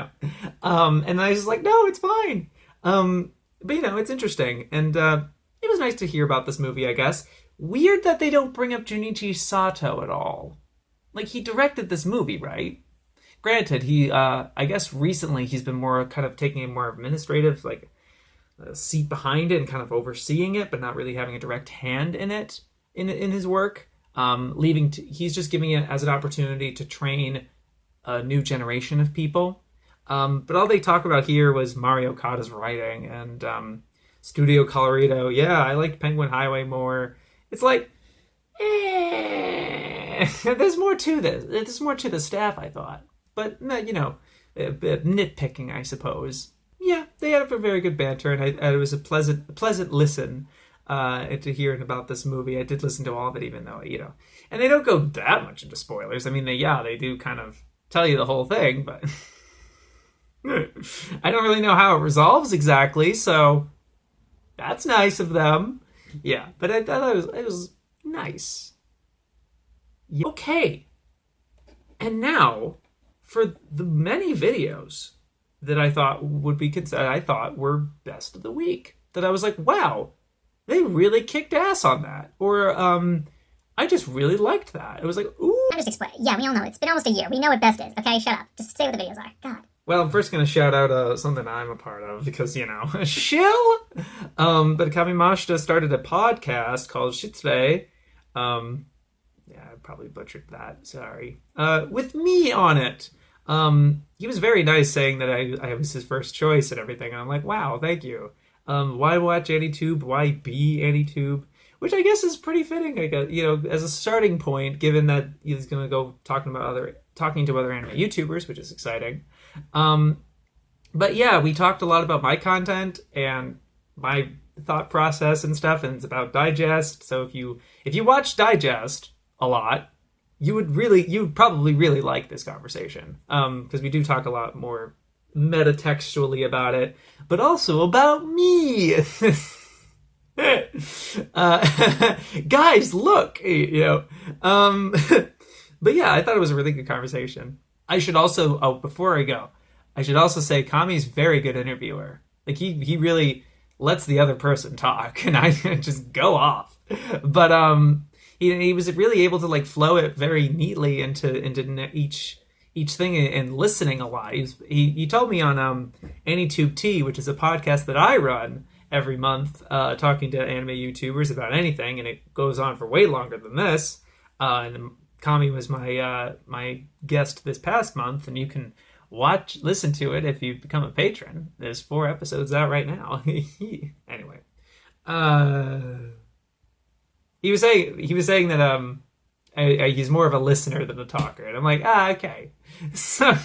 I was just like, no, it's fine. But it's interesting, and it was nice to hear about this movie, I guess. Weird that they don't bring up Junichi Sato at all. Like, he directed this movie, right? granted, he I guess recently he's been more kind of taking a more administrative like seat behind it and kind of overseeing it, but not really having a direct hand in it in his work. He's just giving it as an opportunity to train a new generation of people. But all they talk about here was Mario Kata's writing and Studio Colorido. Yeah, I liked Penguin Highway more. It's like, there's more to this. There's more to the staff, I thought. But, you know, nitpicking, I suppose. Yeah, they had a very good banter, and it was a pleasant listen to hearing about this movie. I did listen to all of it, even though, you know, and they don't go that much into spoilers. I mean, they do kind of tell you the whole thing, but I don't really know how it resolves exactly, so that's nice of them. Yeah, but I thought it was nice. Okay, and now for the many videos that I thought were best of the week. That I was like, wow, they really kicked ass on that. Or I just really liked that. It was like, ooh. I'm just explaining. Yeah, we all know. It's been almost a year. We know what best is. Okay, shut up. Just say what the videos are. God. Well, I'm first going to shout out something I'm a part of because, you know, shill! But Kamimashita started a podcast called Shitsue. Yeah, I probably butchered that. Sorry. With me on it. He was very nice saying that I was his first choice and everything. And I'm like, wow, thank you. Why watch AniTube? Why be AniTube? Which I guess is pretty fitting, I guess, you know, as a starting point, given that he's going to go talking to other anime YouTubers, which is exciting. But yeah, we talked a lot about my content and my thought process and stuff, and it's about Digest. So if you watch Digest a lot, you would probably really like this conversation. Because we do talk a lot more metatextually about it, but also about me. Guys, look, you know. But yeah, I thought it was a really good conversation. I should also, before I go, I should also say Kami's very good interviewer. Like he really lets the other person talk, and I just go off. But he was really able to like flow it very neatly into each thing and listening a lot. He told me on AniTube Tea, which is a podcast that I run every month, talking to anime YouTubers about anything, and it goes on for way longer than this. And Kami was my guest this past month, and you can listen to it if you become a patron. There's 4 episodes out right now. Anyway, he was saying that he's more of a listener than a talker, and I'm like, okay. So,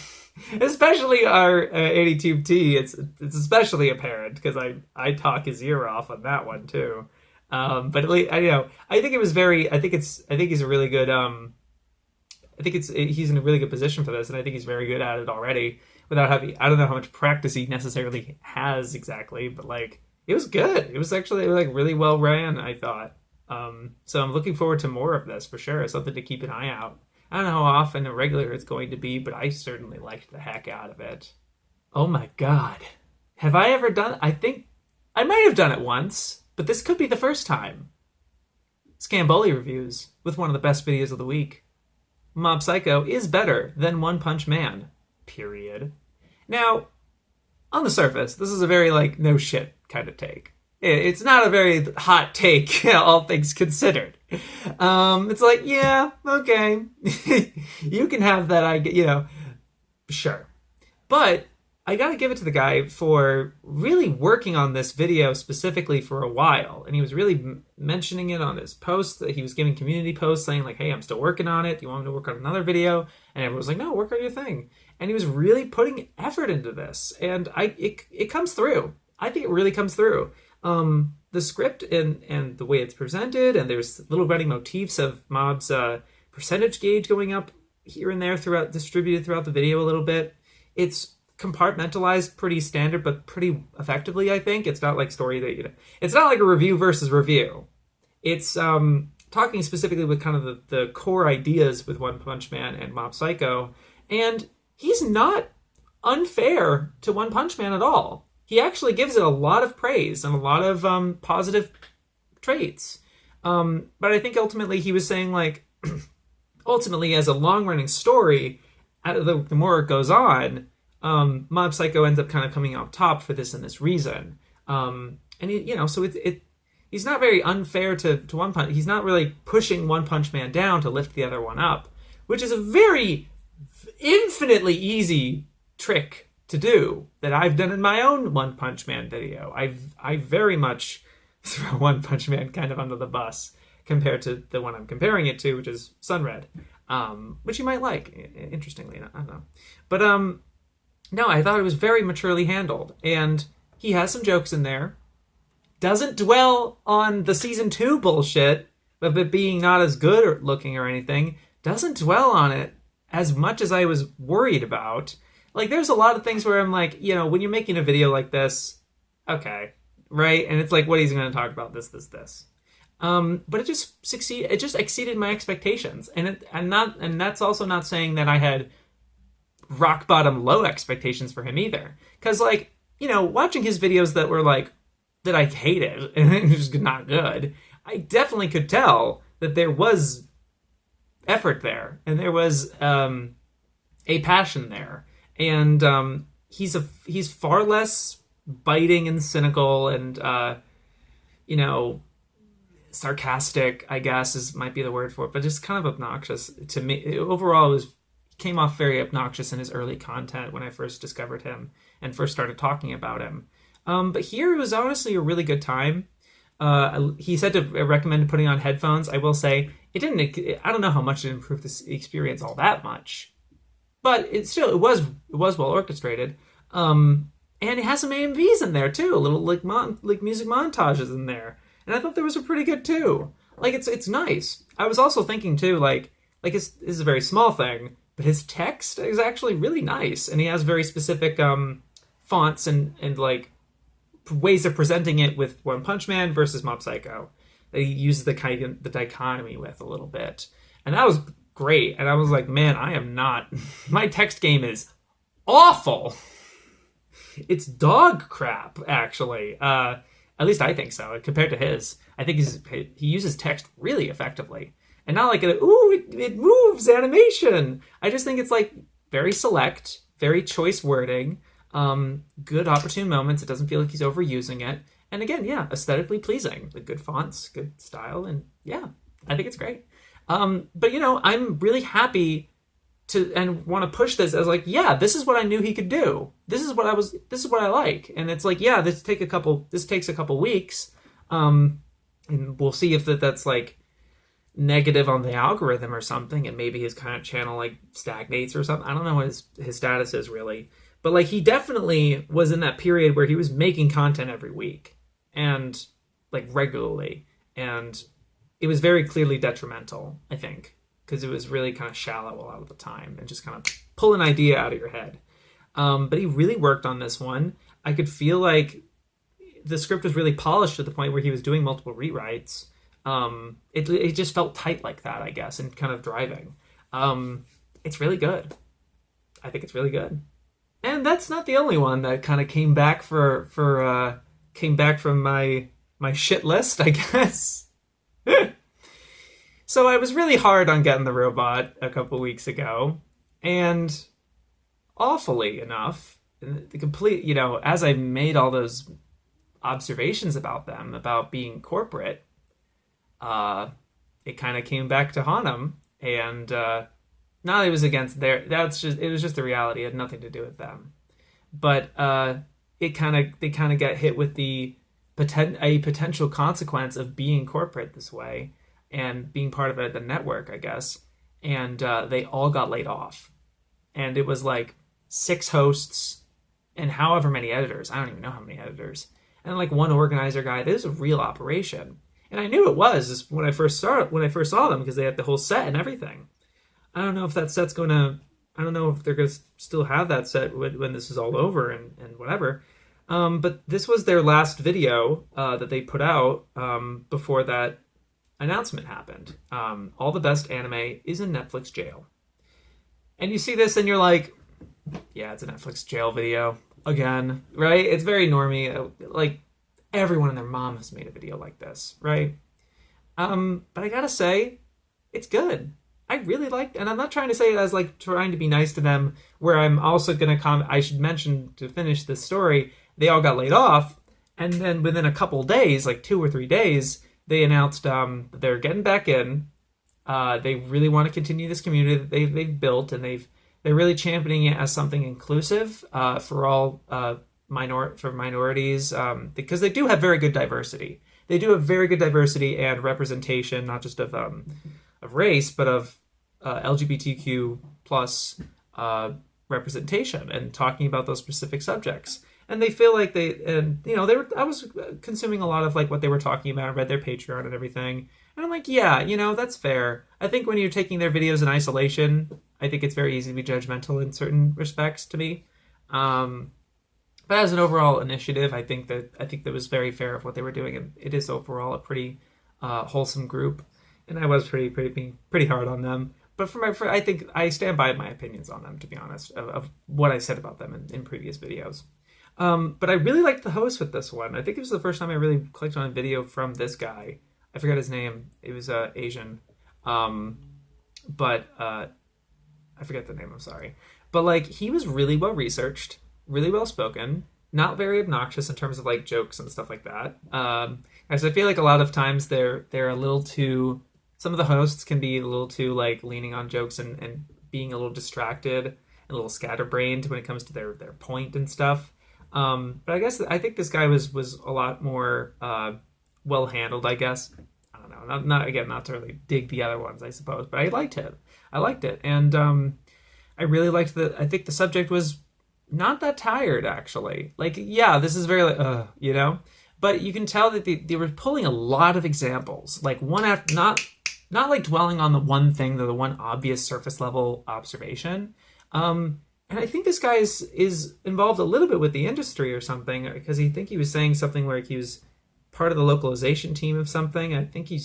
especially our AniTube T, it's especially apparent because I talk his ear off on that one too. But at least, I think he's a really good. He's in a really good position for this, and I think he's very good at it already. Without having, I don't know how much practice he necessarily has exactly, but like it was good. It was actually like really well ran, I thought. So I'm looking forward to more of this for sure. It's something to keep an eye out. I don't know how often or regular it's going to be, but I certainly liked the heck out of it. Oh my god. Have I ever done... I think I might have done it once, but this could be the first time. Scamboli Reviews with one of the best videos of the week. Mob Psycho is better than One Punch Man. Period. Now, on the surface, this is a very, like, no shit kind of take. It's not a very hot take, all things considered. It's like, yeah, okay. You can have that, sure. But I gotta give it to the guy for really working on this video specifically for a while. And he was really mentioning it on his post. He was giving community posts saying like, hey, I'm still working on it. Do you want me to work on another video? And everyone was like, no, work on your thing. And he was really putting effort into this. And it comes through. I think it really comes through. The script and the way it's presented, and there's little running motifs of Mob's percentage gauge going up here and there distributed throughout the video a little bit. It's compartmentalized pretty standard, but pretty effectively, I think. It's not like story that, it's not like a review versus review. It's talking specifically with kind of the core ideas with One Punch Man and Mob Psycho, and he's not unfair to One Punch Man at all. He actually gives it a lot of praise and a lot of positive traits. But I think ultimately he was saying, like, ultimately as a long-running story, the more it goes on, Mob Psycho ends up kind of coming out top for this and this reason. And so he's not very unfair to One Punch. He's not really pushing One Punch Man down to lift the other one up, which is a very infinitely easy trick to do that I've done in my own One Punch Man video. I very much throw One Punch Man kind of under the bus compared to the one I'm comparing it to, which is Sunred, which you might like, interestingly. I don't know. But no, I thought it was very maturely handled. And he has some jokes in there. Doesn't dwell on the season 2 bullshit of it being not as good or looking or anything. Doesn't dwell on it as much as I was worried about. Like, there's a lot of things where I'm like, when you're making a video like this, okay, right? And it's like, what he's going to talk about, this. But it just exceeded my expectations. And that's also not saying that I had rock bottom low expectations for him either. Because, like, watching his videos that were like, that I hated and just not good, I definitely could tell that there was effort there and there was a passion there. And he's far less biting and cynical and sarcastic, I guess might be the word for it, but just kind of obnoxious to me. Overall, it came off very obnoxious in his early content when I first discovered him and first started talking about him. But here it was honestly a really good time. He said to recommend putting on headphones. I will say it didn't. I don't know how much it improved this experience all that much, but it was well orchestrated. And it has some AMVs in there too, a little like music montages in there, and I thought they were pretty good too. Like it's nice. I was also thinking too, like this is a very small thing, but his text is actually really nice, and he has very specific fonts and like ways of presenting it with One Punch Man versus Mob Psycho that he uses the dichotomy with a little bit, and that was great. And I was like, man, I am not. My text game is awful. It's dog crap, actually. At least I think so. Compared to his, I think he uses text really effectively, and not like it moves animation. I just think it's like very select, very choice wording. Good opportune moments. It doesn't feel like he's overusing it. And again, yeah, aesthetically pleasing. Like good fonts, good style, and yeah, I think it's great. But I'm really happy and want to push this as like, yeah, this is what I knew he could do. This is what I like. And it's like, yeah, this takes a couple weeks. And we'll see if that's like negative on the algorithm or something, and maybe his kind of channel like stagnates or something. I don't know what his status is really. But like he definitely was in that period where he was making content every week and like regularly, and it was very clearly detrimental, I think, because it was really kind of shallow a lot of the time and just kind of pull an idea out of your head. But he really worked on this one. I could feel like the script was really polished to the point where he was doing multiple rewrites. It just felt tight like that, I guess, and kind of driving. It's really good. I think it's really good. And that's not the only one that kind of came back from my shit list, I guess. So I was really hard on getting the robot a couple weeks ago, and awfully enough, the complete, as I made all those observations about them, about being corporate, it kind of came back to haunt them, and not that it was against it was just the reality. It had nothing to do with them. But they kind of get hit with a potential consequence of being corporate this way and being part of the network, I guess. And they all got laid off. And it was like 6 hosts and however many editors. I don't even know how many editors. And like one organizer guy. This is a real operation. And I knew it was when I first saw them, because they had the whole set and everything. I don't know if that set's I don't know if they're going to still have that set when this is all over and whatever. But this was their last video that they put out before that announcement happened. All the best anime is in Netflix jail. And you see this and you're like, yeah, it's a Netflix jail video again, right? It's very normie. Like everyone and their mom has made a video like this, right? But I gotta say, it's good. I really liked, and I'm not trying to say it as like trying to be nice to them, where I'm also going to comment. I should mention to finish this story, they all got laid off, and then within a couple days, like 2 or 3 days, they announced that they're getting back in. They really want to continue this community that they've built, and they're really championing it as something inclusive for all minorities, because they do have very good diversity. They do have very good diversity and representation, not just of race, but of LGBTQ plus representation, and talking about those specific subjects. And they feel like I was consuming a lot of like what they were talking about. I read their Patreon and everything. And I'm like, yeah, that's fair. I think when you're taking their videos in isolation, I think it's very easy to be judgmental in certain respects to me. But as an overall initiative, I think that was very fair of what they were doing, and it is overall a pretty wholesome group. And I was pretty hard on them. But I think I stand by my opinions on them, to be honest, of what I said about them in previous videos. But I really liked the host with this one. I think it was the first time I really clicked on a video from this guy. I forgot his name. It was Asian. But I forget the name, I'm sorry. But like, he was really well researched, really well spoken, not very obnoxious in terms of like jokes and stuff like that. As I feel like a lot of times they're a little too, some of the hosts can be a little too like leaning on jokes and being a little distracted and a little scatterbrained when it comes to their point and stuff. But I think this guy was a lot more well handled, I guess. I don't know. Not to really dig the other ones, I suppose, but I liked it. And I really liked I think the subject was not that tired, actually. Like, yeah, this is very like, but you can tell that they were pulling a lot of examples, like one after, not like dwelling on the one thing, the one obvious surface level observation. And I think this guy is involved a little bit with the industry or something, because I think he was saying something where he was part of the localization team of something. I think he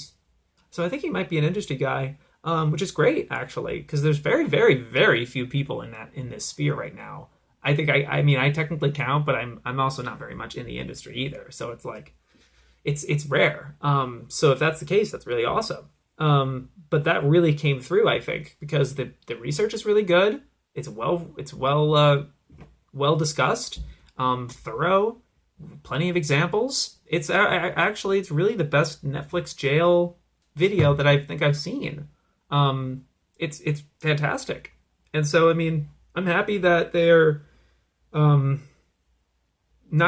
might be an industry guy, which is great, actually, because there's very, very, very few people in this sphere right now. I think I mean I technically count, but I'm also not very much in the industry either. So it's like it's rare. So if that's the case, that's really awesome. But that really came through, I think, because the research is really good. It's well discussed, thorough, plenty of examples. It's actually it's really the best Netflix jail video that I think I've seen. It's fantastic, and so I mean I'm happy that they're not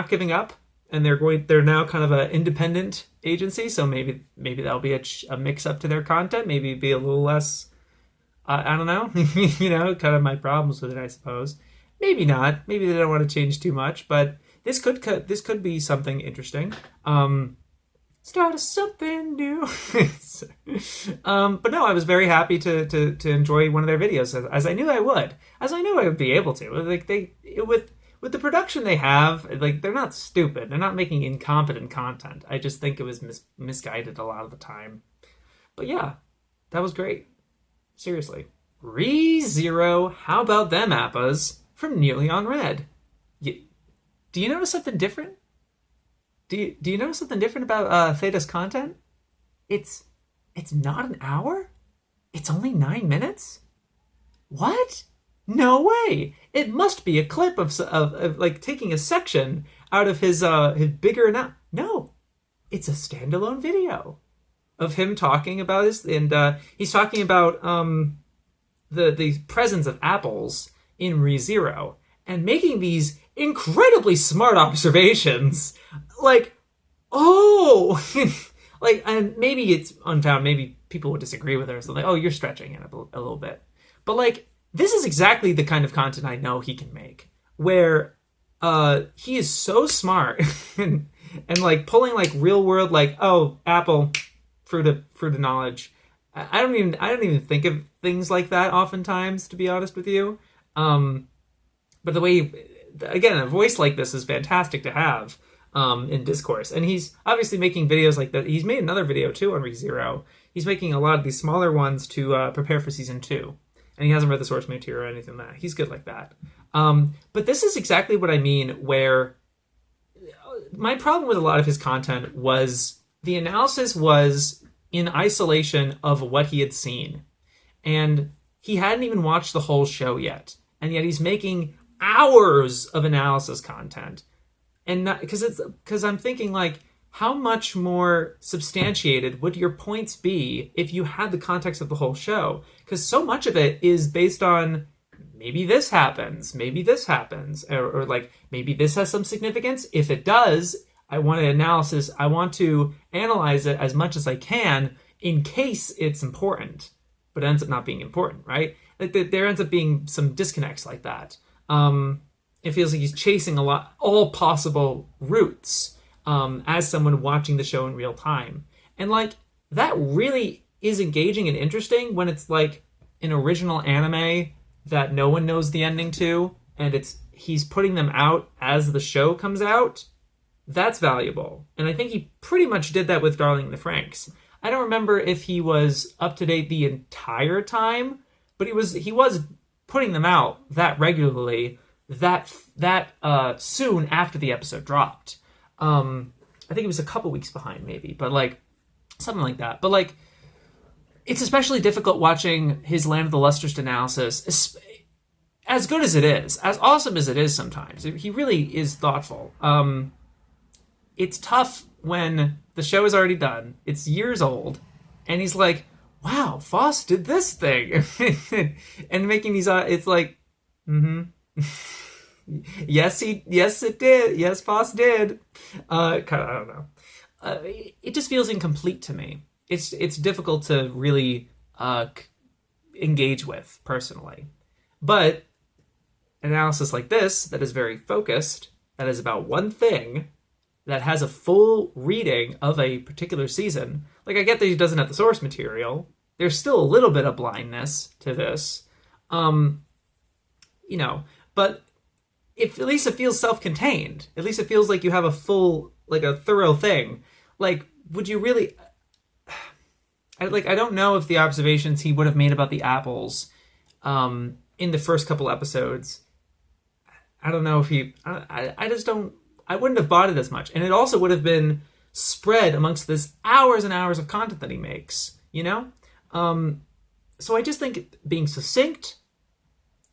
giving up, and they're now kind of an independent agency. So maybe that'll be a mix up to their content. Maybe be a little less. I don't know, kind of my problems with it, I suppose. Maybe not. Maybe they don't want to change too much, but this could be something interesting. Start something new. But no, I was very happy to enjoy one of their videos, as I knew I would, be able to. Like with the production they have, like they're not stupid. They're not making incompetent content. I just think it was misguided a lot of the time. But yeah, that was great. Seriously. ReZero, how about them appas from Nearly on Red? Do you notice something different? Do you notice something different about Theta's content? It's not an hour? It's only 9 minutes? What? No way! It must be a clip of like taking a section out of his bigger No, it's a standalone video of him talking about his, and he's talking about the presence of apples in ReZero and making these incredibly smart observations. Like, like, and maybe it's unfounded. Maybe people would disagree with her. So like, oh, you're stretching it a little bit. But like, this is exactly the kind of content I know he can make, where he is so smart and like pulling like real world, like, oh, apple. Fruit of knowledge. I don't even think of things like that oftentimes, to be honest with you. But the way, again, a voice like this is fantastic to have in discourse. And he's obviously making videos like that. He's made another video too on ReZero. He's making a lot of these smaller ones to prepare for season 2. And he hasn't read the source material or anything like that. He's good like that. But this is exactly what I mean, where my problem with a lot of his content was the analysis was in isolation of what he had seen. and he hadn't even watched the whole show yet, and yet he's making hours of analysis content. And because I'm thinking, like, how much more substantiated would your points be if you had the context of the whole show? Because so much of it is based on maybe this happens, or like maybe this has some significance. If it does, I want to analyze it as much as I can in case it's important, but it ends up not being important, right? Like there ends up being some disconnects like that. It feels like he's chasing all possible routes as someone watching the show in real time. And like that really is engaging and interesting when it's like an original anime that no one knows the ending to, and he's putting them out as the show comes out. That's valuable. And I think he pretty much did that with Darling in the Franxx. I don't remember if he was up to date the entire time, but he was putting them out that regularly that soon after the episode dropped. I think it was a couple weeks behind maybe, but like something like that. But like it's especially difficult watching his Land of the Lustrous analysis, as good as it is, as awesome as it is sometimes. He really is thoughtful. It's tough when the show is already done, it's years old, and he's like, wow, Foss did this thing. And making these, it's like, yes, it did. Yes, Foss did. I don't know. It just feels incomplete to me. It's difficult to really engage with personally. But analysis like this, that is very focused, that is about one thing, that has a full reading of a particular season. Like, I get that he doesn't have the source material. There's still a little bit of blindness to this. But at least it feels self-contained. At least it feels like you have a thorough thing. Like, would you really... I don't know if the observations he would have made about the apples in the first couple episodes, I don't know if I wouldn't have bought it as much. And it also would have been spread amongst this hours and hours of content that he makes, So I just think being succinct,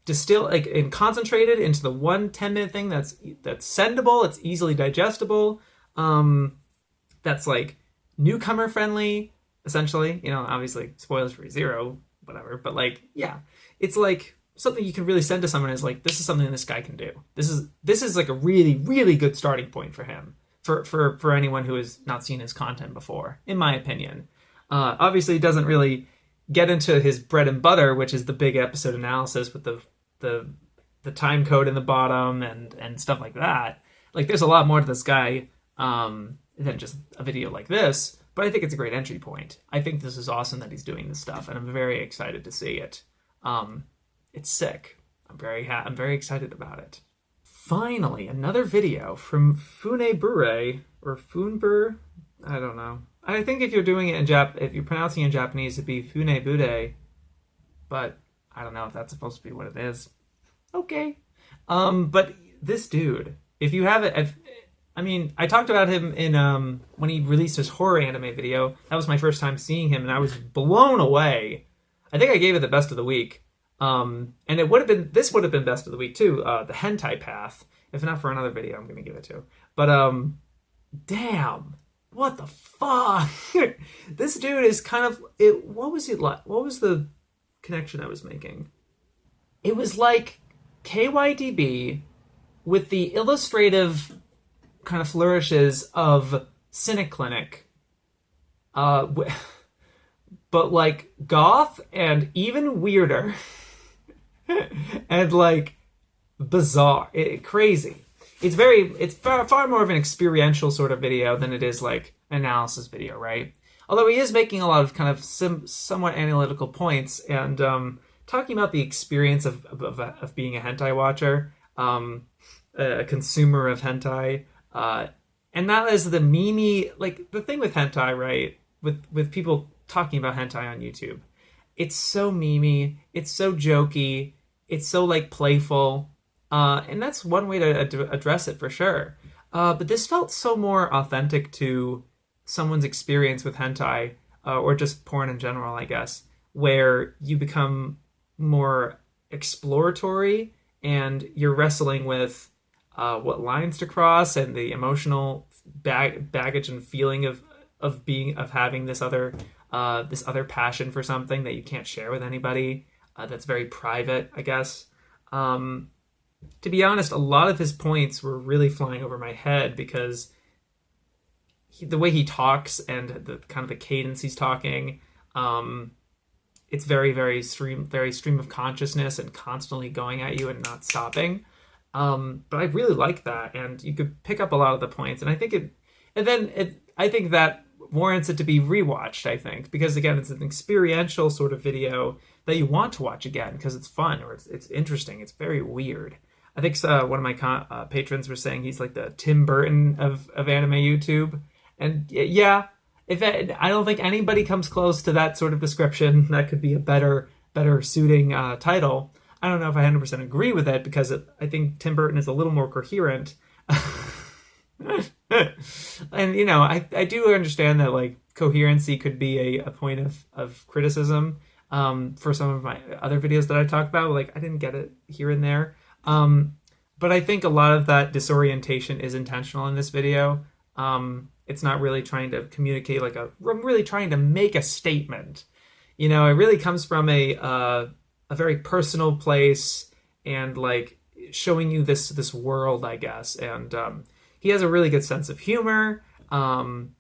and concentrated into the 1 10-minute thing that's sendable, it's easily digestible, that's like newcomer friendly, essentially, obviously spoilers for zero, whatever, but like, yeah, it's like something you can really send to someone is like, this is something this guy can do. This is like a really, really good starting point for him, for anyone who has not seen his content before, in my opinion. Obviously, he doesn't really get into his bread and butter, which is the big episode analysis with the time code in the bottom and stuff like that. Like, there's a lot more to this guy than just a video like this, but I think it's a great entry point. I think this is awesome that he's doing this stuff, and I'm very excited to see it. It's sick. I'm very excited about it. Finally, another video from Funebure, or Funebure? I don't know. I think if you're doing it if you're pronouncing it in Japanese, it'd be Funebure, but I don't know if that's supposed to be what it is. Okay. But this dude, if you have it, I talked about him in, when he released his horror anime video. That was my first time seeing him, and I was blown away. I think I gave it the best of the week. And this would have been best of the week too, the hentai path. If not for another video, I'm going to give it to. But, damn, what the fuck? This dude is kind of, what was he like? What was the connection I was making? It was like KYDB with the illustrative kind of flourishes of Cineclinic, but like goth and even weirder. And like bizarre, crazy. It's far more of an experiential sort of video than it is like an analysis video, right? Although he is making a lot of kind of somewhat analytical points and talking about the experience of being a hentai watcher, a consumer of hentai, and that is the meme, like the thing with hentai, right? With people talking about hentai on YouTube, it's so memey, it's so jokey, it's so like playful, and that's one way to address it for sure. But this felt so more authentic to someone's experience with hentai, or just porn in general, I guess. where you become more exploratory and you're wrestling with what lines to cross and the emotional baggage and feeling of having this other passion for something that you can't share with anybody. That's very private, I guess. To be honest, a lot of his points were really flying over my head because the way he talks and the kind of the cadence he's talking, it's very stream of consciousness and constantly going at you and not stopping. But I really like that, and you could pick up a lot of the points, and I think I think that warrants it to be rewatched. I think because again, it's an experiential sort of video that you want to watch again because it's fun or it's interesting. It's very weird. I think one of my patrons were saying he's like the Tim Burton of anime YouTube, and yeah, I don't think anybody comes close to that sort of description. That could be a better suiting title. I don't know if I 100% agree with it because I think Tim Burton is a little more coherent. And you know, I do understand that like coherency could be a point of criticism for some of my other videos that I talk about. Like I didn't get it here and there. But I think a lot of that disorientation is intentional in this video. It's not really trying to communicate I'm really trying to make a statement. You know, it really comes from a very personal place and like showing you this world, I guess. And he has a really good sense of humor. And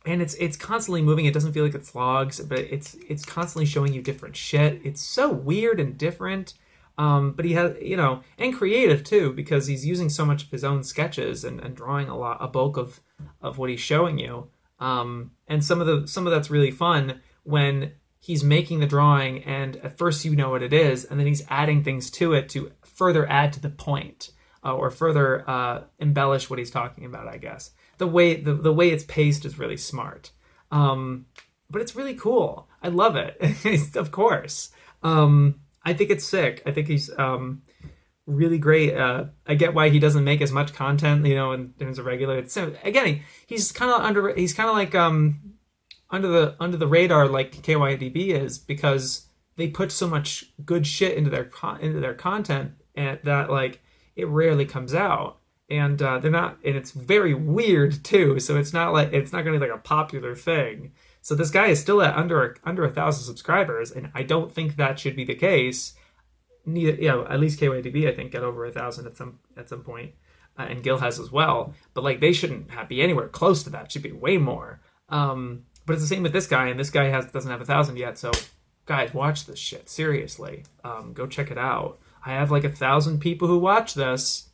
it's constantly moving. It doesn't feel like it slogs, but it's constantly showing you different shit. It's so weird and different. But he has, you know, and creative too, because he's using so much of his own sketches and drawing a bulk of what he's showing you. And some of that's really fun when he's making the drawing and at first you know what it is, and then he's adding things to it to further add to the point, or further embellish what he's talking about, I guess. The way it's paced is really smart. But it's really cool. I love it. Of course. I think it's sick. I think he's really great. I get why he doesn't make as much content, you know, in terms of regular. Again, he's kind of like under the radar like KYDB is because they put so much good shit into their content and that like it rarely comes out. And they're not, and it's very weird too. So it's not going to be like a popular thing. So this guy is still at under 1,000 subscribers, and I don't think that should be the case. Neither, you know, at least KYDB I think got over 1,000 at some point, and Gil has as well. But like they shouldn't be anywhere close to that. It should be way more. But it's the same with this guy, and this guy doesn't have 1,000 yet. So guys, watch this shit seriously. Go check it out. I have like 1,000 people who watch this.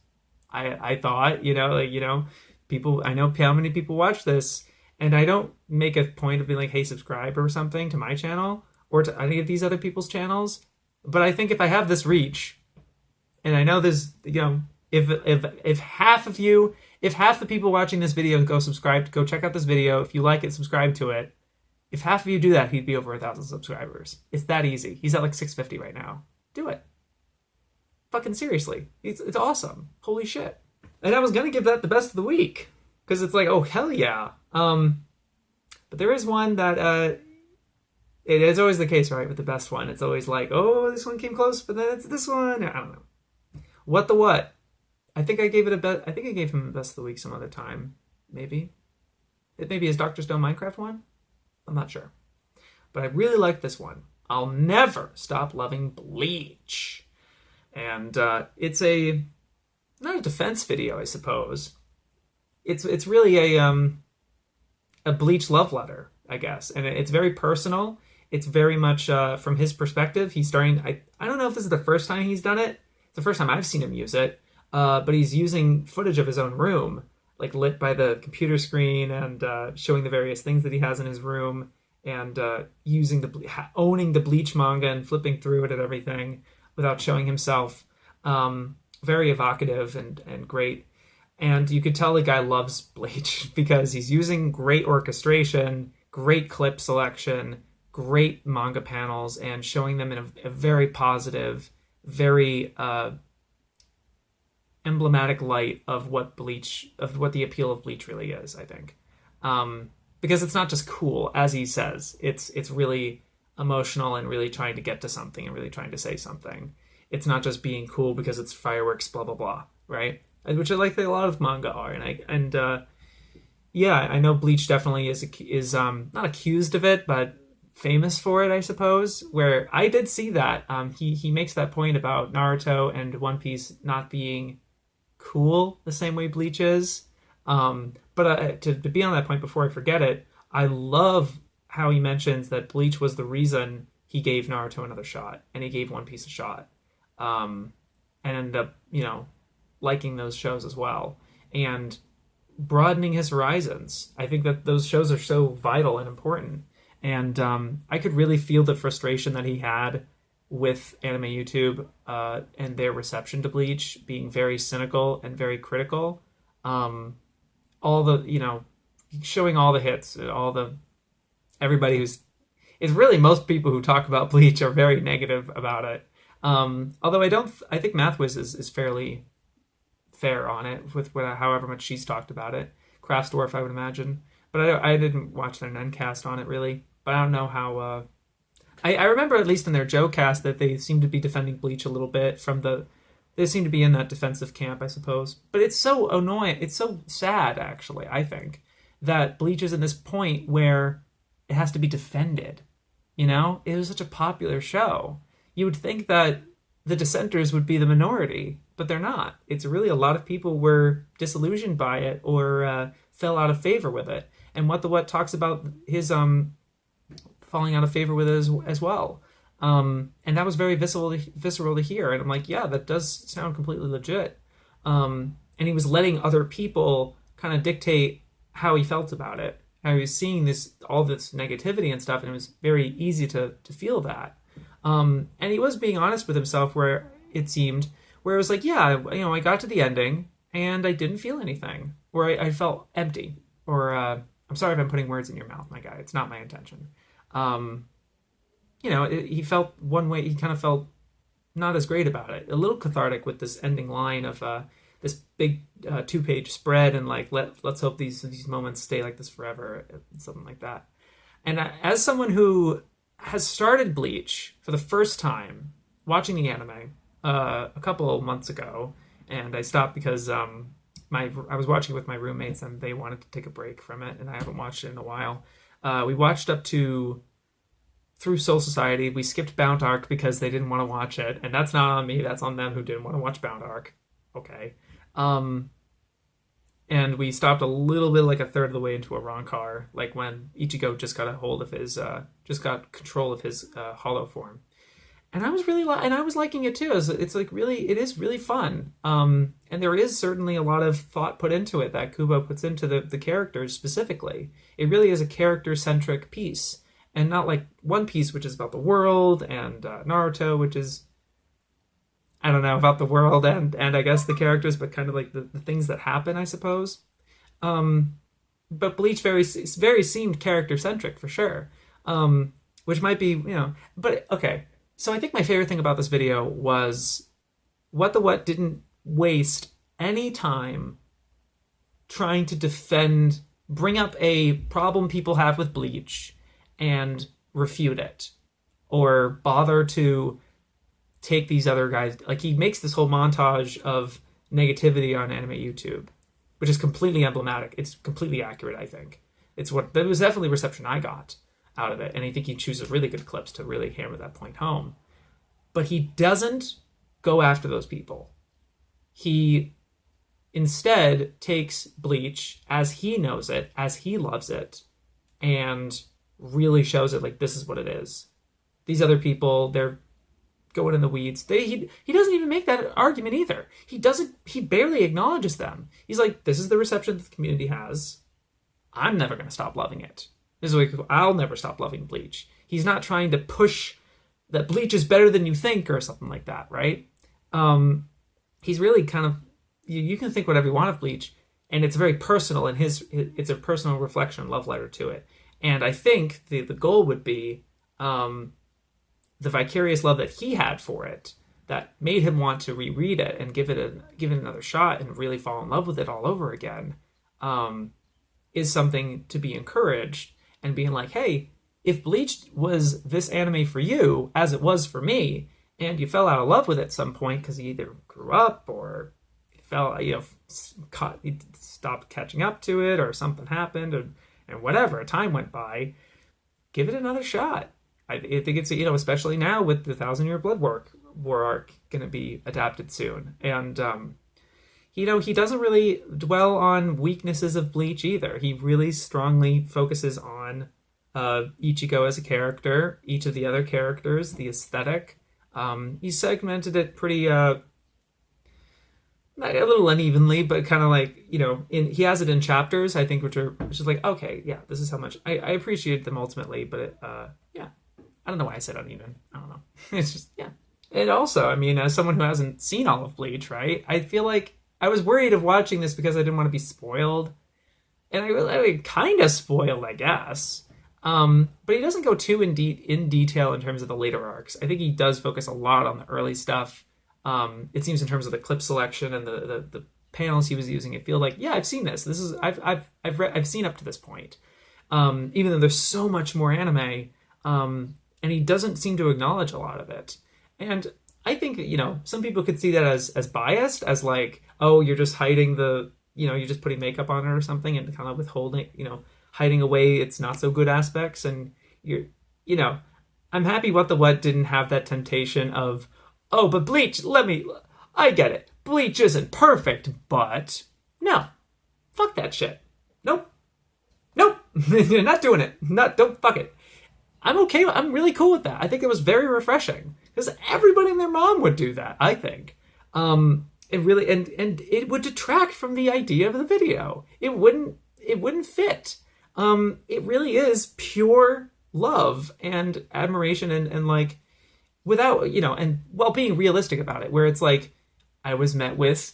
I thought, you know, people. I know how many people watch this. And I don't make a point of being like, hey, subscribe or something to my channel or to any of these other people's channels. But I think if I have this reach, and I know there's, you know, if half the people watching this video go check out this video. If you like it, subscribe to it. If half of you do that, he'd be over 1,000 subscribers. It's that easy. He's at like 650 right now. Do it. Fucking seriously. It's awesome. Holy shit. And I was going to give that the best of the week. Because it's like, oh, hell yeah. But there is one that, it is always the case, right, with the best one. It's always like, oh, this one came close, but then it's this one. I don't know. WatTheWut. I think I gave him the best of the week some other time. Maybe. It maybe is Dr. Stone Minecraft one? I'm not sure. But I really like this one. I'll never stop loving Bleach. And it's not a defense video, I suppose. It's really a Bleach love letter, I guess, and it's very personal. It's very much from his perspective. He's starting. I don't know if this is the first time he's done it. It's the first time I've seen him use it. But he's using footage of his own room, like lit by the computer screen, and showing the various things that he has in his room, and owning the Bleach manga and flipping through it and everything without showing himself. Very evocative and great. And you could tell the guy loves Bleach because he's using great orchestration, great clip selection, great manga panels, and showing them in a very positive, very emblematic light of what the appeal of Bleach really is, I think. Because it's not just cool, as he says. It's really emotional and really trying to get to something and really trying to say something. It's not just being cool because it's fireworks, blah blah blah, right? Which I like that a lot of manga are, yeah, I know Bleach definitely is not accused of it, but famous for it, I suppose. Where I did see that he makes that point about Naruto and One Piece not being cool the same way Bleach is. But to be on that point before I forget it, I love how he mentions that Bleach was the reason he gave Naruto another shot and he gave One Piece a shot, and ended up liking those shows as well and broadening his horizons. I think that those shows are so vital and important. And I could really feel the frustration that he had with Anime YouTube and their reception to Bleach being very cynical and very critical. All the, showing all the hits, everybody it's really most people who talk about Bleach are very negative about it. Although I think Mathwiz is fairly fair on it with however much she's talked about it. Craftsdwarf, I would imagine. But I didn't watch their Nencast on it, really. But I don't know how... I remember, at least in their Joe cast, that they seem to be defending Bleach a little bit they seem to be in that defensive camp, I suppose. But it's so annoying. It's so sad, actually, I think, that Bleach is in this point where it has to be defended. It was such a popular show. You would think that the dissenters would be the minority, but they're not. It's really a lot of people were disillusioned by it or fell out of favor with it. And WatTheWut talks about his falling out of favor with it as well. And that was very visceral to hear. And I'm like, yeah, that does sound completely legit. And he was letting other people kind of dictate how he felt about it. How he was seeing all this negativity and stuff, and it was very easy to feel that. And he was being honest with himself, where it was like, yeah, I got to the ending and I didn't feel anything, or I felt empty, or I'm sorry if I'm putting words in your mouth, my guy. It's not my intention. He felt one way. He kind of felt not as great about it. A little cathartic with this ending line of this big 2-page spread, and like let's hope these moments stay like this forever, something like that. And as someone who has started Bleach for the first time, watching the anime a couple of months ago, and I stopped because I was watching it with my roommates and they wanted to take a break from it, and I haven't watched it in a while. We watched up to through Soul Society. We skipped Bound Arc because they didn't want to watch it, and that's not on me. That's on them who didn't want to watch Bound Arc. Okay. And we stopped a little bit, like a third of the way into a Rankar, like when Ichigo just got got control of his hollow form. And I was liking it too. It's like it is really fun. And there is certainly a lot of thought put into it that Kubo puts into the characters specifically. It really is a character-centric piece, and not like One Piece, which is about the world, and Naruto, which is, I don't know, about the world and I guess the characters, but kind of like the things that happen, I suppose. But Bleach very seemed character-centric for sure. Which might be, but okay. So I think my favorite thing about this video was WatTheWut didn't waste any time trying to bring up a problem people have with Bleach and refute it, or bother to take these other guys. Like, he makes this whole montage of negativity on anime YouTube, which is completely emblematic. It's completely accurate, I think. That was definitely reception I got out of it, and I think he chooses really good clips to really hammer that point home. But he doesn't go after those people. He instead takes Bleach as he knows it, as he loves it, and really shows it like, this is what it is. These other people, they're going in the weeds. He doesn't even make that argument either. He barely acknowledges them. He's like, this is the reception that the community has. I'm never going to stop loving it. This is like, I'll never stop loving Bleach. He's not trying to push that Bleach is better than you think or something like that, right? He's really kind of, you can think whatever you want of Bleach, and it's very personal, and it's a personal reflection, love letter to it. And I think the goal would be the vicarious love that he had for it that made him want to reread it and give it another shot and really fall in love with it all over again, is something to be encouraged, and being like, hey, if Bleach was this anime for you, as it was for me, and you fell out of love with it at some point because you either grew up or you stopped catching up to it, or something happened, and whatever, time went by, give it another shot. I think it's, especially now with the 1,000-Year Blood War arc going to be adapted soon. And, he doesn't really dwell on weaknesses of Bleach either. He really strongly focuses on Ichigo as a character, each of the other characters, the aesthetic. He segmented it pretty, a little unevenly, but kind of like, he has it in chapters, I think, which is like, okay, yeah, this is how much I appreciate them ultimately, but yeah, I don't know why I said uneven. I don't know. It's just, yeah. And also, I mean, as someone who hasn't seen all of Bleach, right, I feel like I was worried of watching this because I didn't want to be spoiled, and I kind of spoiled, I guess. But he doesn't go too in detail in terms of the later arcs. I think he does focus a lot on the early stuff. It seems in terms of the clip selection and the panels he was using, it feels like, yeah, I've seen this. This is I've seen up to this point. Even though there's so much more anime, and he doesn't seem to acknowledge a lot of it. And I think, some people could see that as biased, as like, oh, you're just hiding you're just putting makeup on it or something and kind of withholding, hiding away its not so good aspects. And I'm happy WatTheWut didn't have that temptation of, oh, but Bleach, I get it. Bleach isn't perfect, but no, fuck that shit. Nope. Not doing it. Don't fuck it. I'm okay. I'm really cool with that. I think it was very refreshing because everybody and their mom would do that, I think. It really, and it would detract from the idea of the video. It wouldn't fit. It really is pure love and admiration and like, without, and while being realistic about it, where it's like, I was met with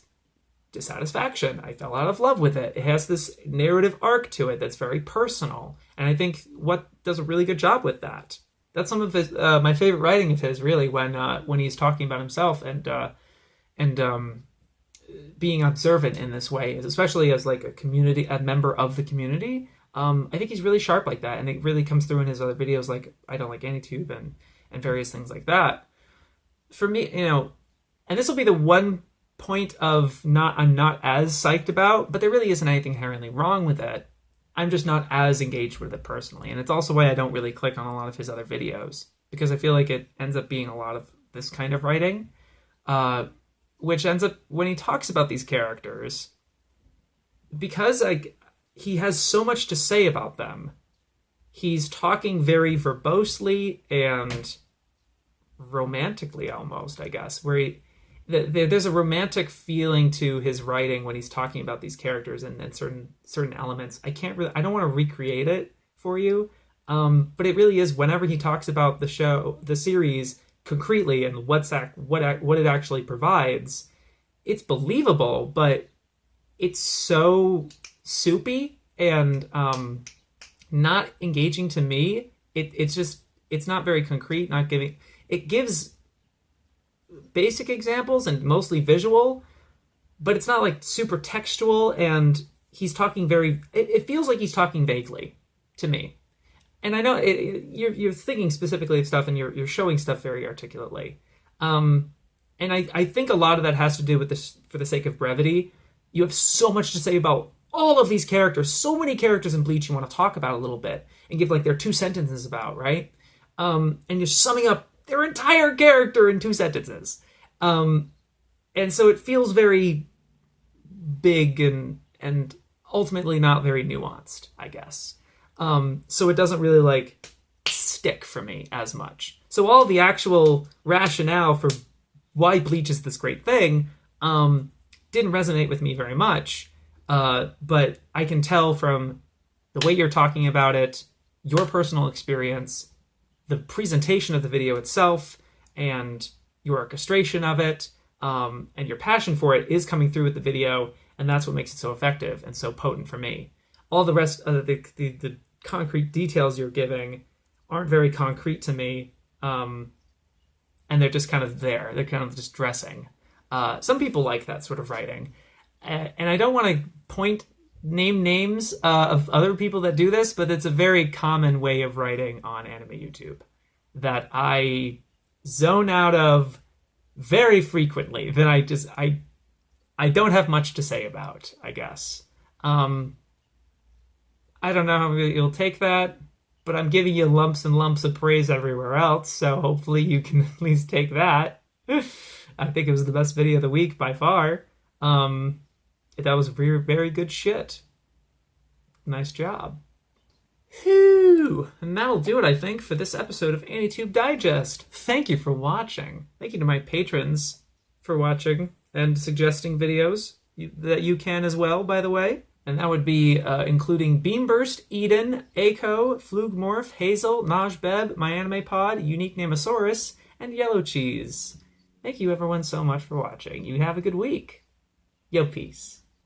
dissatisfaction. I fell out of love with it. It has this narrative arc to it that's very personal. And I think What does a really good job with that. That's some of his, my favorite writing of his, really, when he's talking about himself and being observant in this way, especially as like a member of the community. I think he's really sharp like that, and it really comes through in his other videos, like I Don't Like AniTube and various things like that. For me, and this will be the one point of I'm not as psyched about, but there really isn't anything inherently wrong with it. I'm just not as engaged with it personally, and it's also why I don't really click on a lot of his other videos, because I feel like it ends up being a lot of this kind of writing, which ends up, when he talks about these characters, because he has so much to say about them, he's talking very verbosely and romantically almost, I guess, where there's a romantic feeling to his writing when he's talking about these characters and certain elements. I don't want to recreate it for you, but it really is, whenever he talks about the series concretely and what it actually provides, it's believable, but it's so soupy and not engaging to me. It's not very concrete. It gives basic examples and mostly visual, but it's not like super textual, and he's talking it feels like he's talking vaguely to me. And I know you're thinking specifically of stuff, and you're showing stuff very articulately. And I think a lot of that has to do with this, for the sake of brevity. You have so much to say about all of these characters, so many characters in Bleach you want to talk about a little bit and give like their 2 sentences about, right? And you're summing up their entire character in 2 sentences. And so it feels very big and ultimately not very nuanced, I guess. So it doesn't really like stick for me as much. So all the actual rationale for why Bleach is this great thing didn't resonate with me very much. But I can tell from the way you're talking about it, your personal experience, the presentation of the video itself, and your orchestration of it, and your passion for it is coming through with the video, and that's what makes it so effective and so potent for me. All the rest of the concrete details you're giving aren't very concrete to me, and they're just kind of there. They're kind of just dressing. Some people like that sort of writing, and I don't want to point name names of other people that do this, but it's a very common way of writing on anime YouTube that I zone out of very frequently. That I don't have much to say about, I guess. I don't know how you'll take that, but I'm giving you lumps and lumps of praise everywhere else, so hopefully you can at least take that. I think it was the best video of the week by far. That was very, very good shit. Nice job. Whew. And that'll do it, I think, for this episode of AniTube Digest. Thank you for watching. Thank you to my patrons for watching and suggesting videos that you can as well, by the way. And that would be including Beamburst, Eden, Aiko, Flugmorph, Hazel, Najbeb, My Anime Pod, Unique Namosaurus, and Yellow Cheese. Thank you everyone so much for watching. You have a good week. Yo, peace.